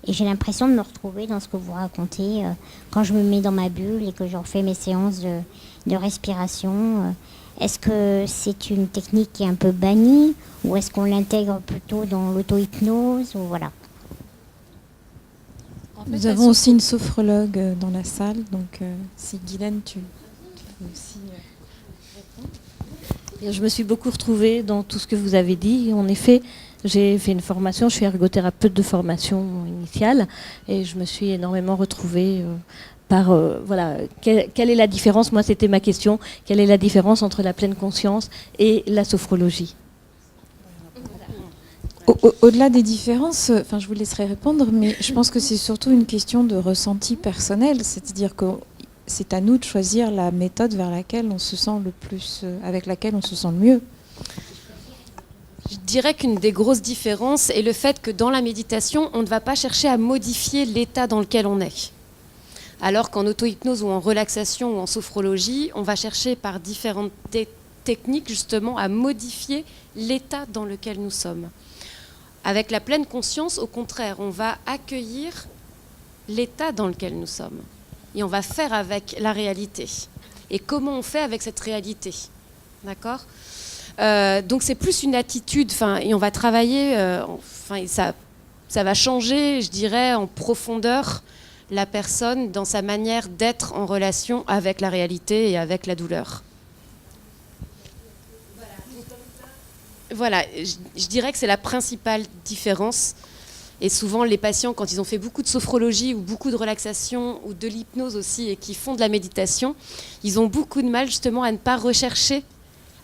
Et j'ai l'impression de me retrouver dans ce que vous racontez quand je me mets dans ma bulle et que j'en fais mes séances de respiration. Est-ce que c'est une technique qui est un peu bannie ou est-ce qu'on l'intègre plutôt dans l'auto-hypnose ou voilà. Nous avons aussi une sophrologue dans la salle, donc si Guylaine, tu peux aussi répondre. Je me suis beaucoup retrouvée dans tout ce que vous avez dit. En effet, j'ai fait une formation, je suis ergothérapeute de formation initiale et je me suis énormément retrouvée par, voilà, quelle est la différence, moi c'était ma question, quelle est la différence entre la pleine conscience et la sophrologie? Au-delà des différences, enfin, je vous laisserai répondre, mais je pense que c'est surtout une question de ressenti personnel, c'est-à-dire que c'est à nous de choisir la méthode vers laquelle on se sent le plus, avec laquelle on se sent le mieux. Je dirais qu'une des grosses différences est le fait que dans la méditation, on ne va pas chercher à modifier l'état dans lequel on est. Alors qu'en auto-hypnose ou en relaxation ou en sophrologie, on va chercher par différentes techniques justement à modifier l'état dans lequel nous sommes. Avec la pleine conscience, au contraire, on va accueillir l'état dans lequel nous sommes. Et on va faire avec la réalité. Et comment on fait avec cette réalité? D'accord ? Donc c'est plus une attitude, et on va travailler, et ça va changer, je dirais, en profondeur la personne dans sa manière d'être en relation avec la réalité et avec la douleur. Voilà, je dirais que c'est la principale différence. Et souvent, les patients, quand ils ont fait beaucoup de sophrologie ou beaucoup de relaxation ou de l'hypnose aussi et qui font de la méditation, ils ont beaucoup de mal justement à ne pas rechercher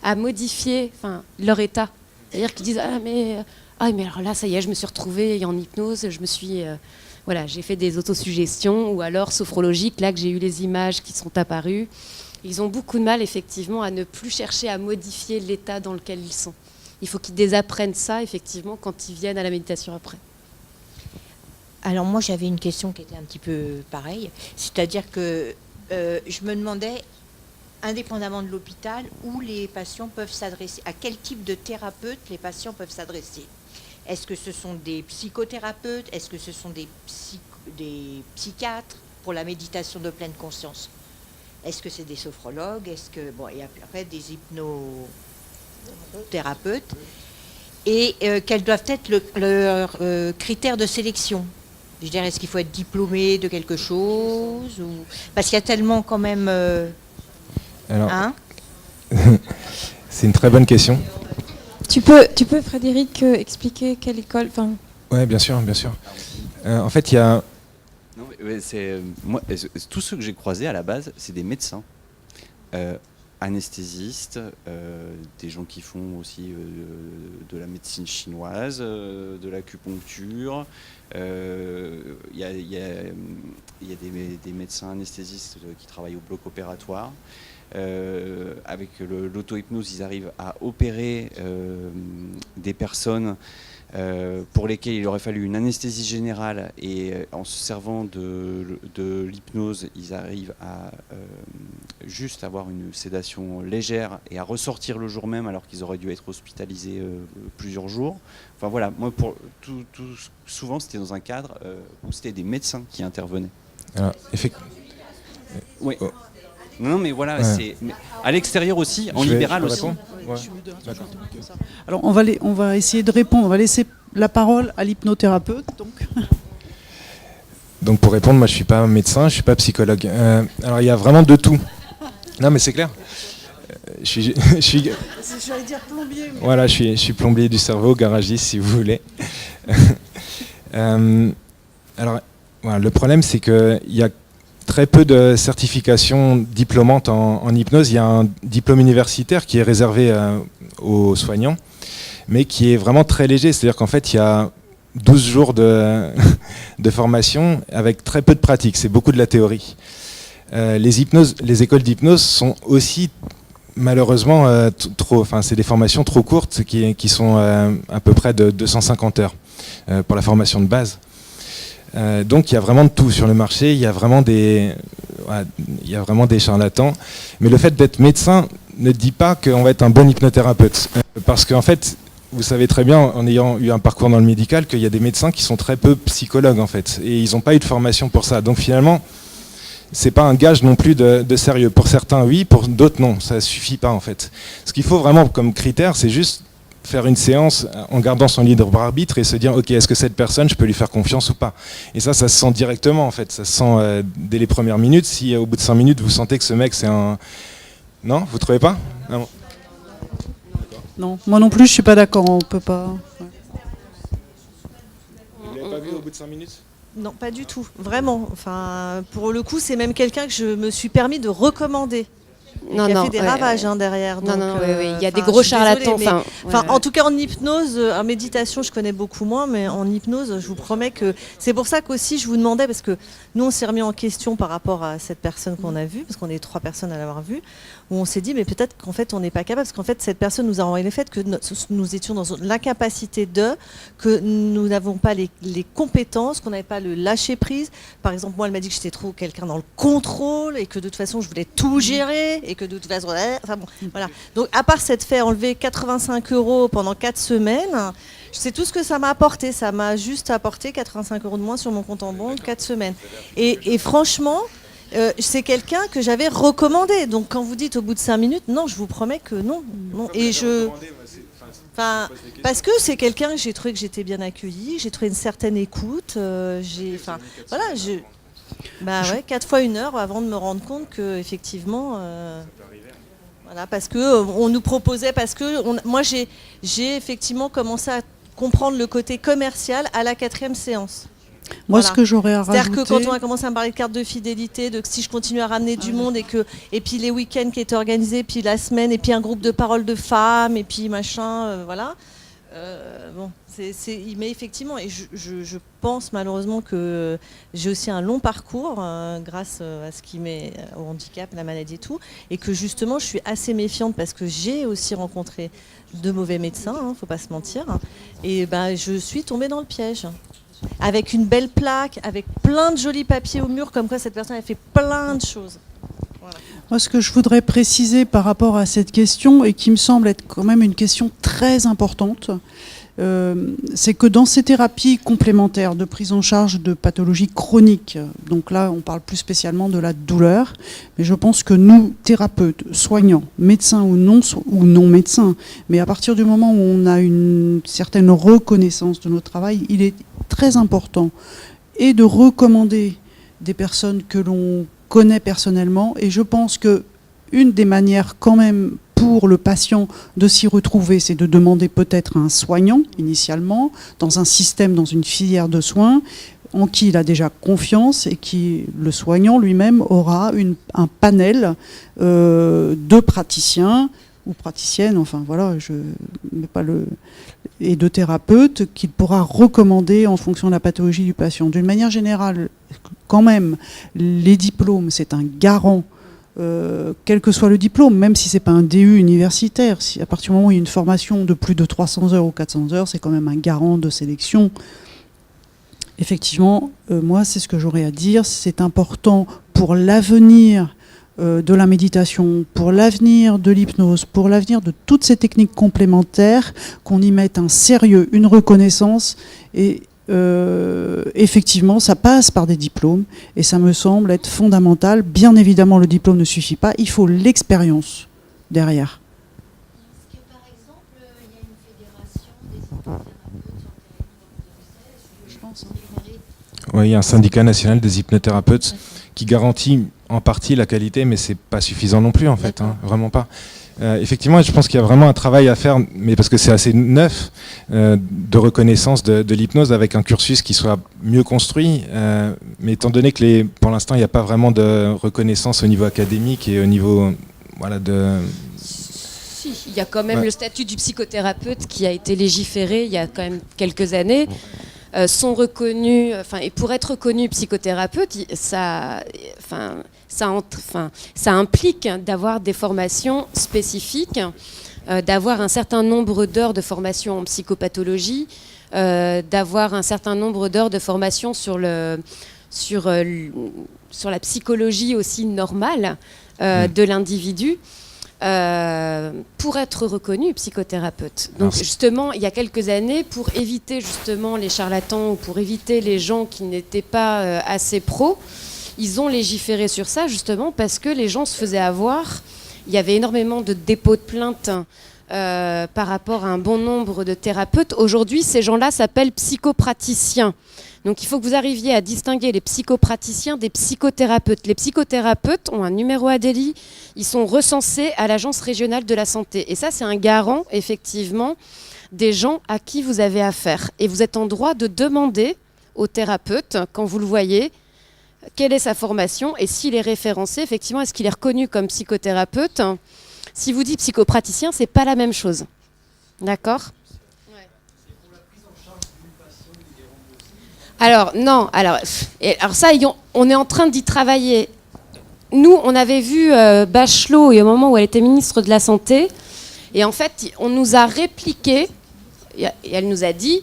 à modifier leur état. C'est-à-dire qu'ils disent mais alors là, ça y est, je me suis retrouvée en hypnose, je me suis... j'ai fait des autosuggestions ou alors sophrologique, là que j'ai eu les images qui sont apparues. Ils ont beaucoup de mal effectivement à ne plus chercher à modifier l'état dans lequel ils sont. Il faut qu'ils désapprennent ça effectivement quand ils viennent à la méditation après. Alors moi j'avais une question qui était un petit peu pareille, c'est-à-dire que je me demandais, indépendamment de l'hôpital, où les patients peuvent s'adresser, à quel type de thérapeute les patients peuvent s'adresser. Est-ce que ce sont des psychothérapeutes? Est-ce que ce sont des psychiatres pour la méditation de pleine conscience? Est-ce que c'est des sophrologues? Est-ce que et après des hypnothérapeutes? Et quels doivent être leurs critères de sélection? Je dirais, est-ce qu'il faut être diplômé de quelque chose ou... Parce qu'il y a tellement quand même... Alors, c'est une très bonne question. Tu peux Frédéric, expliquer quelle école... Oui, bien sûr. En fait, il y a... Non, moi, tous ceux que j'ai croisés à la base, c'est des médecins, anesthésistes, des gens qui font aussi de la médecine chinoise, de l'acupuncture. Il y a des médecins anesthésistes qui travaillent au bloc opératoire. Avec l'auto-hypnose, ils arrivent à opérer des personnes pour lesquelles il aurait fallu une anesthésie générale, et en se servant de l'hypnose, ils arrivent à juste avoir une sédation légère et à ressortir le jour même alors qu'ils auraient dû être hospitalisés plusieurs jours. Enfin voilà, moi souvent c'était dans un cadre où c'était des médecins qui intervenaient. Alors, effectivement. Oui. Oh. Non, mais voilà, ouais. Mais à l'extérieur aussi, en libéral aussi. Ouais. Alors on va essayer de répondre, on va laisser la parole à l'hypnothérapeute. Donc pour répondre, moi je suis pas médecin, je suis pas psychologue. Alors il y a vraiment de tout. Non mais c'est clair. J'allais dire plombier. Mais... Voilà, je suis plombier du cerveau, garagiste si vous voulez. Alors voilà, le problème c'est qu'il y a très peu de certifications diplômantes en hypnose. Il y a un diplôme universitaire qui est réservé aux soignants, mais qui est vraiment très léger. C'est-à-dire qu'en fait, il y a 12 jours de formation avec très peu de pratique. C'est beaucoup de la théorie. Les écoles d'hypnose sont aussi, malheureusement, c'est des formations trop courtes qui sont à peu près de 250 heures pour la formation de base. Donc il y a vraiment de tout sur le marché, il y a vraiment des charlatans. Mais le fait d'être médecin ne dit pas qu'on va être un bon hypnothérapeute. Parce qu'en fait, vous savez très bien, en ayant eu un parcours dans le médical, qu'il y a des médecins qui sont très peu psychologues en fait. Et ils n'ont pas eu de formation pour ça. Donc finalement, c'est pas un gage non plus de sérieux. Pour certains, oui, pour d'autres, non. Ça suffit pas en fait. Ce qu'il faut vraiment comme critère, c'est juste faire une séance en gardant son libre arbitre et se dire ok, est-ce que cette personne, je peux lui faire confiance ou pas. Et ça se sent directement en fait, ça se sent dès les premières minutes. Si au bout de 5 minutes vous sentez que ce mec c'est un... Non, vous trouvez pas? Non, moi non plus je suis pas d'accord, on peut pas... Ouais. Vous l'avez pas vu au bout de 5 minutes? Non, pas du tout, vraiment. Enfin, pour le coup, c'est même quelqu'un que je me suis permis de recommander. qui a fait des ravages derrière. Non, donc, il y a des gros charlatans. En tout cas, en hypnose, en méditation, je connais beaucoup moins, mais en hypnose, je vous promets que c'est pour ça qu'aussi je vous demandais, parce que nous, on s'est remis en question par rapport à cette personne qu'on a vue, parce qu'on est 3 personnes à l'avoir vue, où on s'est dit, mais peut-être qu'en fait, on n'est pas capable, parce qu'en fait, cette personne nous a renvoyé le fait que nous étions dans l'incapacité que nous n'avons pas les compétences, qu'on n'avait pas le lâcher prise. Par exemple, moi, elle m'a dit que j'étais trop quelqu'un dans le contrôle et que de toute façon, je voulais tout gérer et que de toute façon, enfin bon, voilà. Donc, à part s'être fait enlever 85 € pendant 4 semaines, c'est tout ce que ça m'a apporté. Ça m'a juste apporté 85 € de moins sur mon compte en banque, 4 semaines. Et franchement, c'est quelqu'un que j'avais recommandé. Donc, quand vous dites au bout de 5 minutes, non, je vous promets que non. Et parce que c'est quelqu'un que j'ai trouvé que j'étais bien accueillie, j'ai trouvé une certaine écoute. 4 fois 1 heure avant de me rendre compte que effectivement, parce que on nous proposait, moi j'ai effectivement commencé à comprendre le côté commercial à la 4e séance. Moi, ce que j'aurais à rajouter... C'est-à-dire que quand on a commencé à me parler de carte de fidélité, de que si je continue à ramener du monde et puis les week-ends qui étaient organisés, puis la semaine, et puis un groupe de parole de femmes, et puis machin, voilà. Mais effectivement, et je pense malheureusement que j'ai aussi un long parcours grâce à ce qui m'est au handicap, la maladie et tout, et que justement je suis assez méfiante parce que j'ai aussi rencontré de mauvais médecins, faut pas se mentir, et je suis tombée dans le piège. Avec une belle plaque, avec plein de jolis papiers au mur, comme quoi cette personne a fait plein de choses. Voilà. Moi, ce que je voudrais préciser par rapport à cette question, et qui me semble être quand même une question très importante, c'est que dans ces thérapies complémentaires de prise en charge de pathologies chroniques, donc là on parle plus spécialement de la douleur, mais je pense que nous, thérapeutes, soignants, médecins ou non médecins, mais à partir du moment où on a une certaine reconnaissance de notre travail, il est très important et de recommander des personnes que l'on connaît personnellement, et je pense que une des manières quand même pour le patient de s'y retrouver, c'est de demander peut-être à un soignant initialement, dans un système, dans une filière de soins, en qui il a déjà confiance et qui, le soignant lui-même, aura un panel de praticiens ou praticiennes, enfin voilà, et de thérapeutes qu'il pourra recommander en fonction de la pathologie du patient. D'une manière générale, quand même, les diplômes, c'est un garant. Quel que soit le diplôme, même si c'est pas un DU universitaire, si à partir du moment où il y a une formation de plus de 300 heures ou 400 heures, c'est quand même un garant de sélection. Effectivement, moi, c'est ce que j'aurais à dire. C'est important pour l'avenir de la méditation, pour l'avenir de l'hypnose, pour l'avenir de toutes ces techniques complémentaires, qu'on y mette un sérieux, une reconnaissance et effectivement, ça passe par des diplômes et ça me semble être fondamental. Bien évidemment, le diplôme ne suffit pas, il faut l'expérience derrière. Est-ce que, par exemple, il y a une fédération des hypnothérapeutes sur je pense. Oui, il y a un syndicat national des hypnothérapeutes qui garantit en partie la qualité, mais c'est pas suffisant non plus en fait, vraiment pas. Effectivement, je pense qu'il y a vraiment un travail à faire, mais parce que c'est assez neuf, de reconnaissance de l'hypnose avec un cursus qui soit mieux construit. Mais étant donné que pour l'instant, il n'y a pas vraiment de reconnaissance au niveau académique et au niveau de... Si, il y a quand même le statut du psychothérapeute qui a été légiféré il y a quand même quelques années. Sont reconnus, et pour être reconnu psychothérapeute, ça implique d'avoir des formations spécifiques, d'avoir un certain nombre d'heures de formation en psychopathologie, d'avoir un certain nombre d'heures de formation sur la psychologie aussi normale de l'individu. Pour être reconnu psychothérapeute. Donc justement, il y a quelques années, pour éviter justement les charlatans ou pour éviter les gens qui n'étaient pas assez pros, ils ont légiféré sur ça justement parce que les gens se faisaient avoir. Il y avait énormément de dépôts de plaintes par rapport à un bon nombre de thérapeutes. Aujourd'hui, ces gens-là s'appellent psychopraticiens. Donc il faut que vous arriviez à distinguer les psychopraticiens des psychothérapeutes. Les psychothérapeutes ont un numéro ADELI, ils sont recensés à l'Agence régionale de la santé. Et ça, c'est un garant, effectivement, des gens à qui vous avez affaire. Et vous êtes en droit de demander au thérapeute, quand vous le voyez, quelle est sa formation et s'il est référencé, effectivement, est-ce qu'il est reconnu comme psychothérapeute. Si vous dites psychopraticien, c'est pas la même chose. D'accord ? Alors, non, alors ça, on est en train d'y travailler. Nous, on avait vu Bachelot et au moment où elle était ministre de la Santé, et en fait, on nous a répliqué, et elle nous a dit,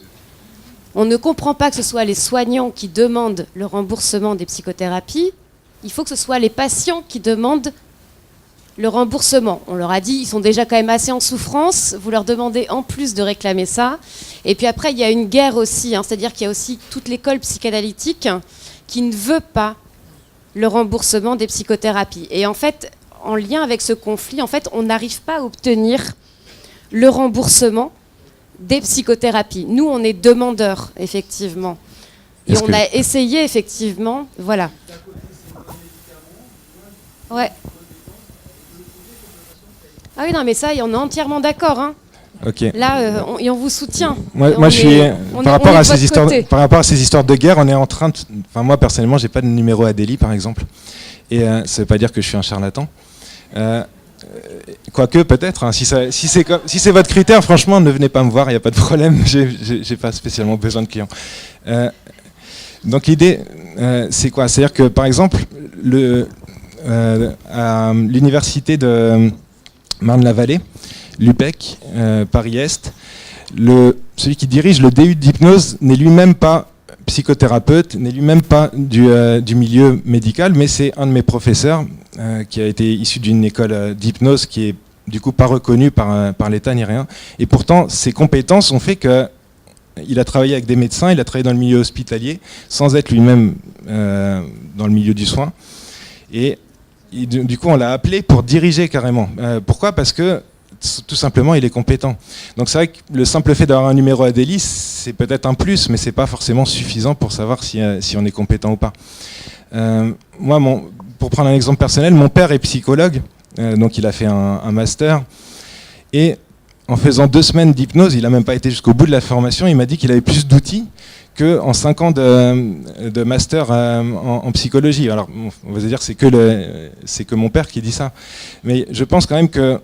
on ne comprend pas que ce soit les soignants qui demandent le remboursement des psychothérapies, il faut que ce soit les patients qui demandent le remboursement. On leur a dit, ils sont déjà quand même assez en souffrance, vous leur demandez en plus de réclamer ça. Et puis après, il y a une guerre aussi, c'est-à-dire qu'il y a aussi toute l'école psychanalytique qui ne veut pas le remboursement des psychothérapies. Et en fait, en lien avec ce conflit, en fait, on n'arrive pas à obtenir le remboursement des psychothérapies. Nous, on est demandeurs, effectivement. Et on a essayé, effectivement, voilà. Ouais. Ah oui, non, mais ça, on est entièrement d'accord. Hein. Okay. Là, on vous soutient. Moi je suis par rapport à ces histoires de guerre, on est en train de. Enfin, moi personnellement, j'ai pas de numéro Adélie, par exemple, et ça veut pas dire que je suis un charlatan. Quoique peut-être. Hein, si c'est votre critère, franchement, ne venez pas me voir, il n'y a pas de problème. J'ai pas spécialement besoin de clients. Donc l'idée, c'est quoi? C'est-à-dire que par exemple, à l'université de Marne-la-Vallée, l'UPEC, Paris-Est, celui qui dirige le DU d'hypnose n'est lui-même pas psychothérapeute, n'est lui-même pas du milieu médical, mais c'est un de mes professeurs qui a été issu d'une école d'hypnose qui est du coup pas reconnue par l'État ni rien. Et pourtant, ses compétences ont fait qu'il a travaillé avec des médecins, il a travaillé dans le milieu hospitalier, sans être lui-même dans le milieu du soin. Et du coup, on l'a appelé pour diriger carrément. Pourquoi ? Parce que tout simplement, il est compétent. Donc c'est vrai que le simple fait d'avoir un numéro Adélie, c'est peut-être un plus, mais c'est pas forcément suffisant pour savoir si on est compétent ou pas. Moi, pour prendre un exemple personnel, mon père est psychologue, donc il a fait un master, et en faisant 2 semaines d'hypnose, il n'a même pas été jusqu'au bout de la formation, il m'a dit qu'il avait plus d'outils qu'en 5 ans de master en psychologie. Alors, on va se dire c'est que mon père qui dit ça. Mais je pense quand même que,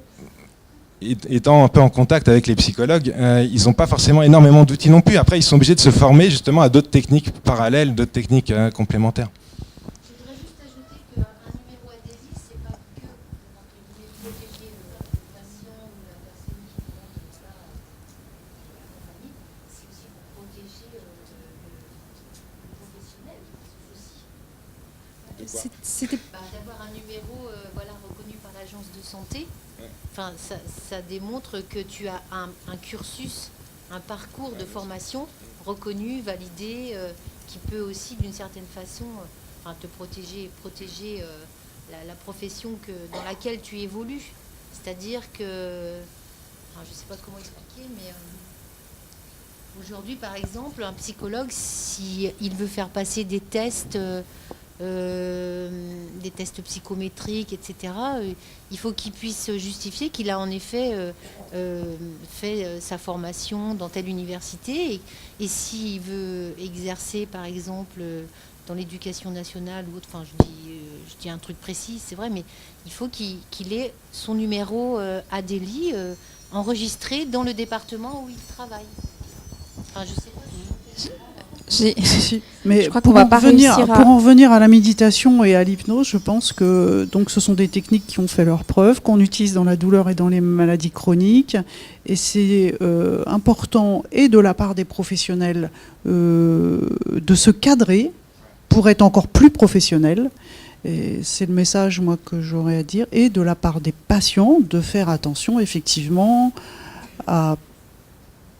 étant un peu en contact avec les psychologues, ils n'ont pas forcément énormément d'outils non plus. Après, ils sont obligés de se former justement à d'autres techniques parallèles, d'autres techniques complémentaires. D'avoir un numéro reconnu par l'agence de santé, enfin, ça démontre que tu as un cursus, un parcours de formation reconnu, validé, qui peut aussi d'une certaine façon te protéger la profession dans laquelle tu évolues. C'est-à-dire que, je ne sais pas comment expliquer, mais aujourd'hui par exemple, un psychologue, s'il veut faire passer des tests psychométriques, etc., il faut qu'il puisse justifier qu'il a en effet fait sa formation dans telle université, et s'il veut exercer par exemple dans l'éducation nationale ou autre, je dis un truc précis, c'est vrai, mais il faut qu'il ait son numéro Adélie enregistré dans le département où il travaille. Enfin, je sais pas. Mais je crois pour qu'on va pas réussir en revenir à la méditation et à l'hypnose, je pense que donc ce sont des techniques qui ont fait leurs preuves, qu'on utilise dans la douleur et dans les maladies chroniques, et c'est important, et de la part des professionnels, de se cadrer pour être encore plus professionnel. Et c'est le message moi que j'aurais à dire, et de la part des patients de faire attention effectivement à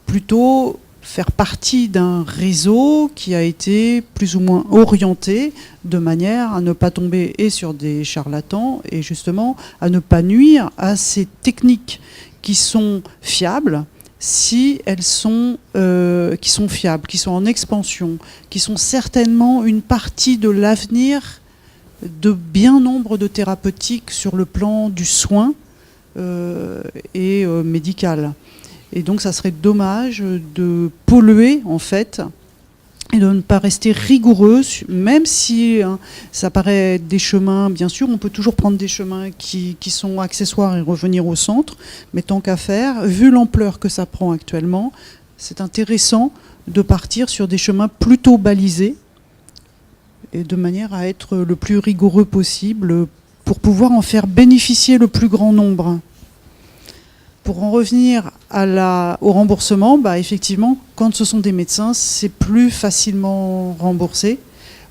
plutôt faire partie d'un réseau qui a été plus ou moins orienté de manière à ne pas tomber et sur des charlatans et justement à ne pas nuire à ces techniques qui sont fiables, si elles sont qui sont fiables, qui sont en expansion, qui sont certainement une partie de l'avenir de bien nombre de thérapeutiques sur le plan du soin et médical. Et donc ça serait dommage de polluer en fait et de ne pas rester rigoureux, même si ça paraît être des chemins, bien sûr, on peut toujours prendre des chemins qui sont accessoires et revenir au centre, mais tant qu'à faire, vu l'ampleur que ça prend actuellement, c'est intéressant de partir sur des chemins plutôt balisés, et de manière à être le plus rigoureux possible pour pouvoir en faire bénéficier le plus grand nombre. Pour en revenir au remboursement, effectivement, quand ce sont des médecins, c'est plus facilement remboursé.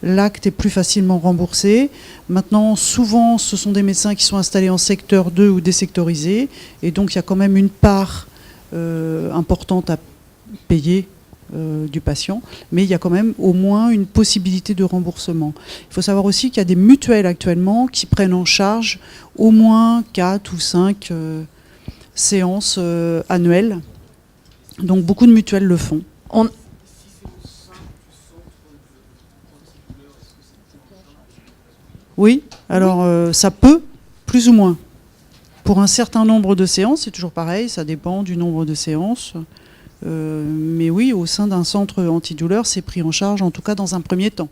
L'acte est plus facilement remboursé. Maintenant, souvent, ce sont des médecins qui sont installés en secteur 2 ou désectorisés. Et donc, il y a quand même une part importante à payer du patient. Mais il y a quand même au moins une possibilité de remboursement. Il faut savoir aussi qu'il y a des mutuelles actuellement qui prennent en charge au moins 4 ou 5 séances annuelles. Donc beaucoup de mutuelles le font. Oui, alors ça peut, plus ou moins. Pour un certain nombre de séances, c'est toujours pareil, ça dépend du nombre de séances. Mais oui, au sein d'un centre antidouleur, c'est pris en charge, en tout cas dans un premier temps.